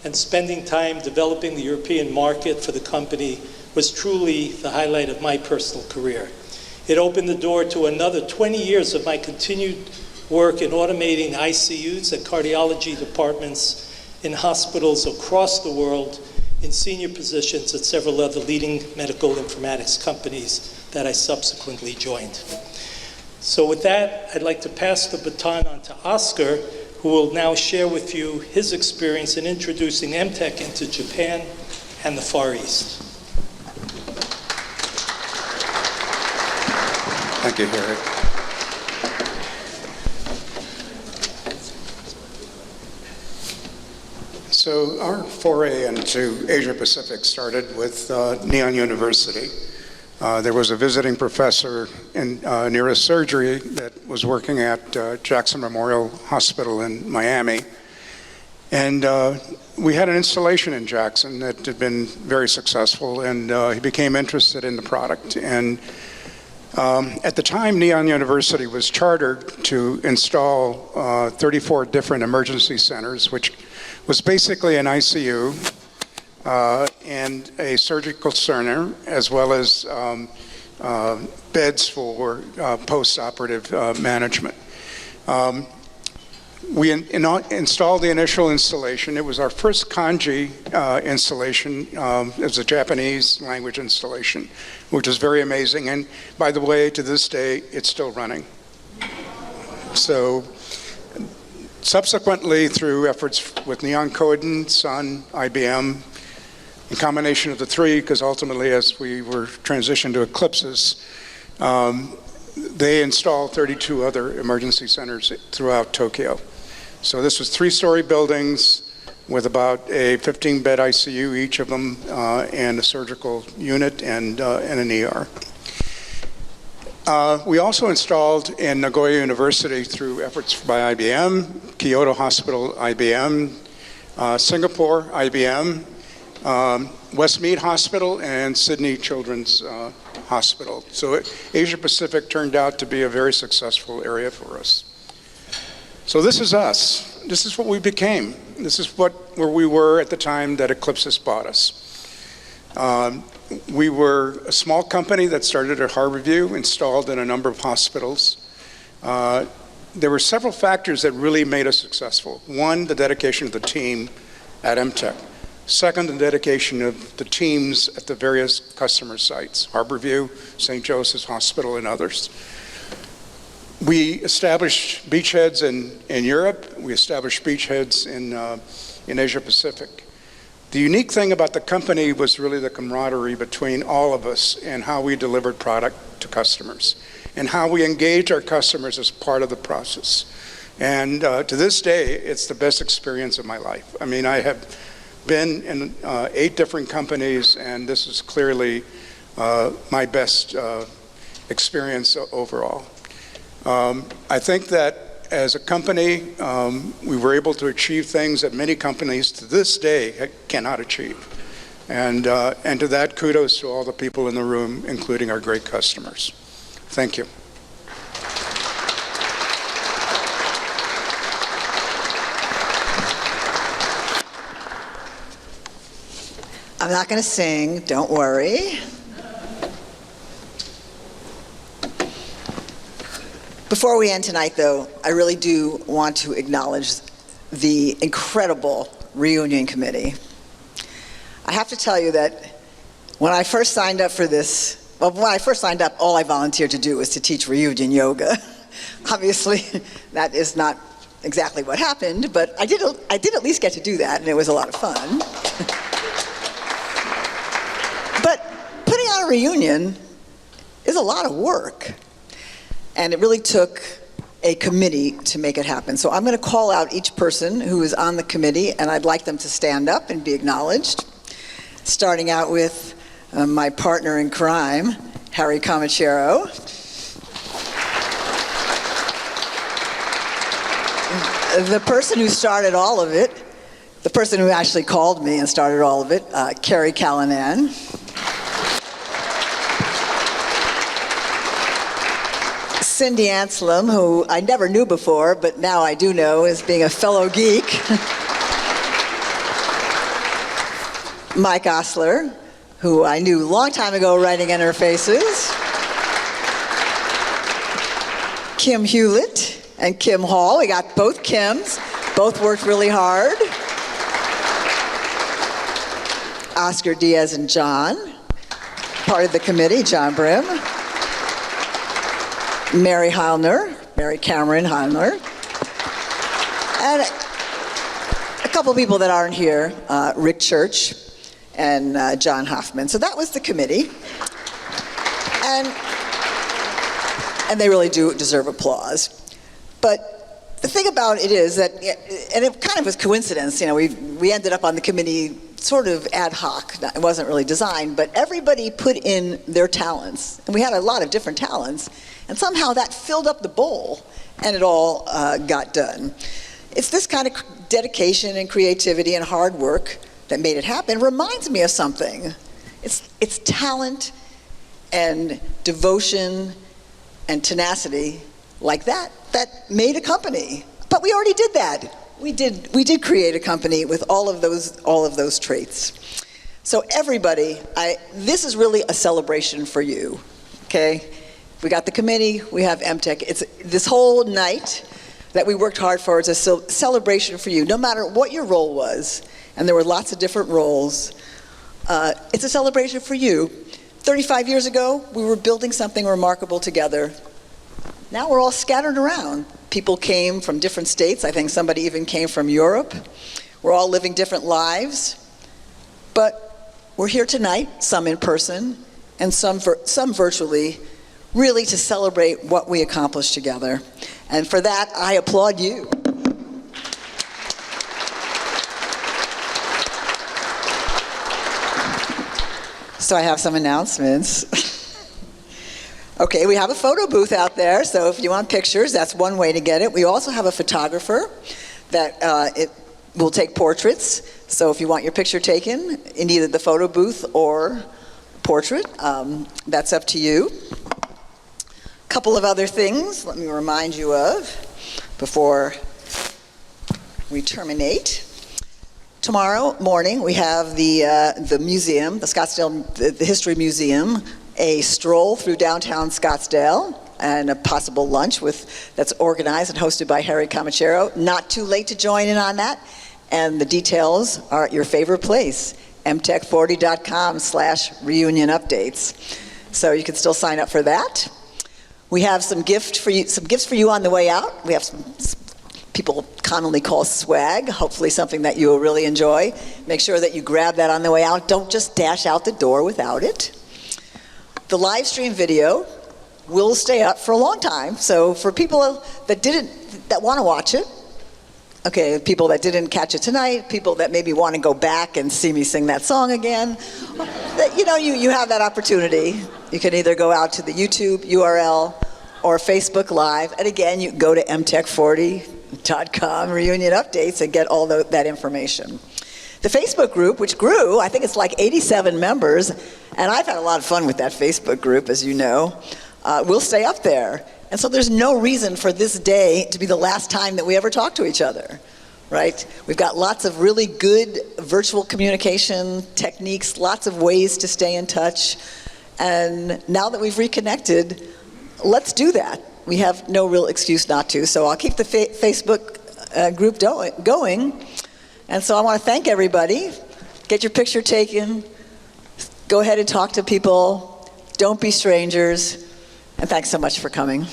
and spending time developing the European market for the company was truly the highlight of my personal career. It opened the door to another 20 years of my continued work in automating ICUs and cardiology departments in hospitals across the world in senior positions at several other leading medical informatics companies that I subsequently joined. So with that, I'd like to pass the baton on to Oscar, who will now share with you his experience in introducing Emtek into Japan and the Far East. Thank you, Harry. So our foray into Asia Pacific started with Nihon University. There was a visiting professor in neurosurgery that was working at Jackson Memorial Hospital in Miami. And we had an installation in Jackson that had been very successful, and he became interested in the product. And at the time, Nihon University was chartered to install 34 different emergency centers, which was basically an ICU and a surgical center, as well as beds for post-operative management. We installed the initial installation. It was our first kanji installation. It was a Japanese language installation, which was very amazing. And by the way, to this day, it's still running. So subsequently, through efforts with Nihon Kohden, Sun, IBM, in combination of the three, because ultimately as we were transitioned to Eclipsys, they installed 32 other emergency centers throughout Tokyo. So this was 3-story buildings with about a 15-bed ICU, each of them, and a surgical unit and an ER. We also installed in Nagoya University through efforts by IBM, Kyoto Hospital, IBM, Singapore, IBM, Westmead Hospital, and Sydney Children's Hospital. So Asia Pacific turned out to be a very successful area for us. So this is us. This is what we became. This is where we were at the time that Eclipsys bought us. We were a small company that started at Harborview, installed in a number of hospitals. There were several factors that really made us successful. One, the dedication of the team at Emtek. Second, the dedication of the teams at the various customer sites, Harborview, St. Joseph's Hospital, and others. We established beachheads in Europe. We established beachheads in Asia Pacific. The unique thing about the company was really the camaraderie between all of us and how we delivered product to customers and how we engage our customers as part of the process. And to this day, it's the best experience of my life. I mean, I have been in 8 different companies, and this is clearly my best experience overall. I think that as a company, we were able to achieve things that many companies to this day cannot achieve. And to that, kudos to all the people in the room, including our great customers. Thank you. I'm not going to sing, don't worry. Before we end tonight, though, I really do want to acknowledge the incredible reunion committee. I have to tell you that when I first signed up for this, well, when I first signed up, all I volunteered to do was to teach reunion yoga. Obviously, that is not exactly what happened, but I did at least get to do that, and it was a lot of fun. But putting on a reunion is a lot of work, and it really took a committee to make it happen. So I'm going to call out each person who is on the committee, and I'd like them to stand up and be acknowledged, starting out with my partner in crime, Harry Comachero. The person who started all of it, the person who actually called me and started all of it, Carrie Callanan. Cindy Anselm, who I never knew before, but now I do know as being a fellow geek. Mike Osler, who I knew a long time ago writing interfaces. Kim Hewlett and Kim Hall. We got both Kims. Both worked really hard. Oscar Diaz and John, part of the committee, John Brim. Mary Cameron Heilner. And a couple people that aren't here, Rick Church and John Hoffman. So that was the committee. And they really do deserve applause. But the thing about it is that, and it kind of was coincidence, you know, we ended up on the committee sort of ad hoc. It wasn't really designed, but everybody put in their talents. And we had a lot of different talents. And somehow that filled up the bowl, and it all got done. It's this kind of dedication and creativity and hard work that made it happen. It reminds me of something. It's talent and devotion and tenacity like that made a company. But we already did that. We did create a company with all of those traits. So everybody, this is really a celebration for you, okay? We got the committee, we have Emtek. It's this whole night that we worked hard for. It's a celebration for you, no matter what your role was. And there were lots of different roles. It's a celebration for you. 35 years ago, we were building something remarkable together. Now we're all scattered around. People came from different states. I think somebody even came from Europe. We're all living different lives. But we're here tonight, some in person and some virtually, really to celebrate what we accomplished together. And for that, I applaud you. So I have some announcements. Okay, we have a photo booth out there, so if you want pictures, that's one way to get it. We also have a photographer that it will take portraits. So if you want your picture taken in either the photo booth or portrait, that's up to you. Couple of other things let me remind you of before we terminate. Tomorrow morning we have the museum, the Scottsdale the History Museum, a stroll through downtown Scottsdale and a possible lunch that's organized and hosted by Harry Comachero. Not too late to join in on that, and the details are at your favorite place, emtek40.com/reunion updates. So you can still sign up for that. We have some gifts for you on the way out. We have some people commonly call swag, hopefully something that you will really enjoy. Make sure that you grab that on the way out. Don't just dash out the door without it. The live stream video will stay up for a long time. So for people that want to watch it, Okay, people that didn't catch it tonight, people that maybe want to go back and see me sing that song again, you have that opportunity. You can either go out to the YouTube URL or Facebook Live, and again, you go to emtek40.com reunion updates and get all that information. The Facebook group, which grew, I think it's like 87 members, and I've had a lot of fun with that Facebook group, as you know, will stay up there. And so there's no reason for this day to be the last time that we ever talk to each other, right? We've got lots of really good virtual communication techniques, lots of ways to stay in touch. And now that we've reconnected, let's do that. We have no real excuse not to. So I'll keep the Facebook group going. And so I want to thank everybody. Get your picture taken. Go ahead and talk to people. Don't be strangers. And thanks so much for coming.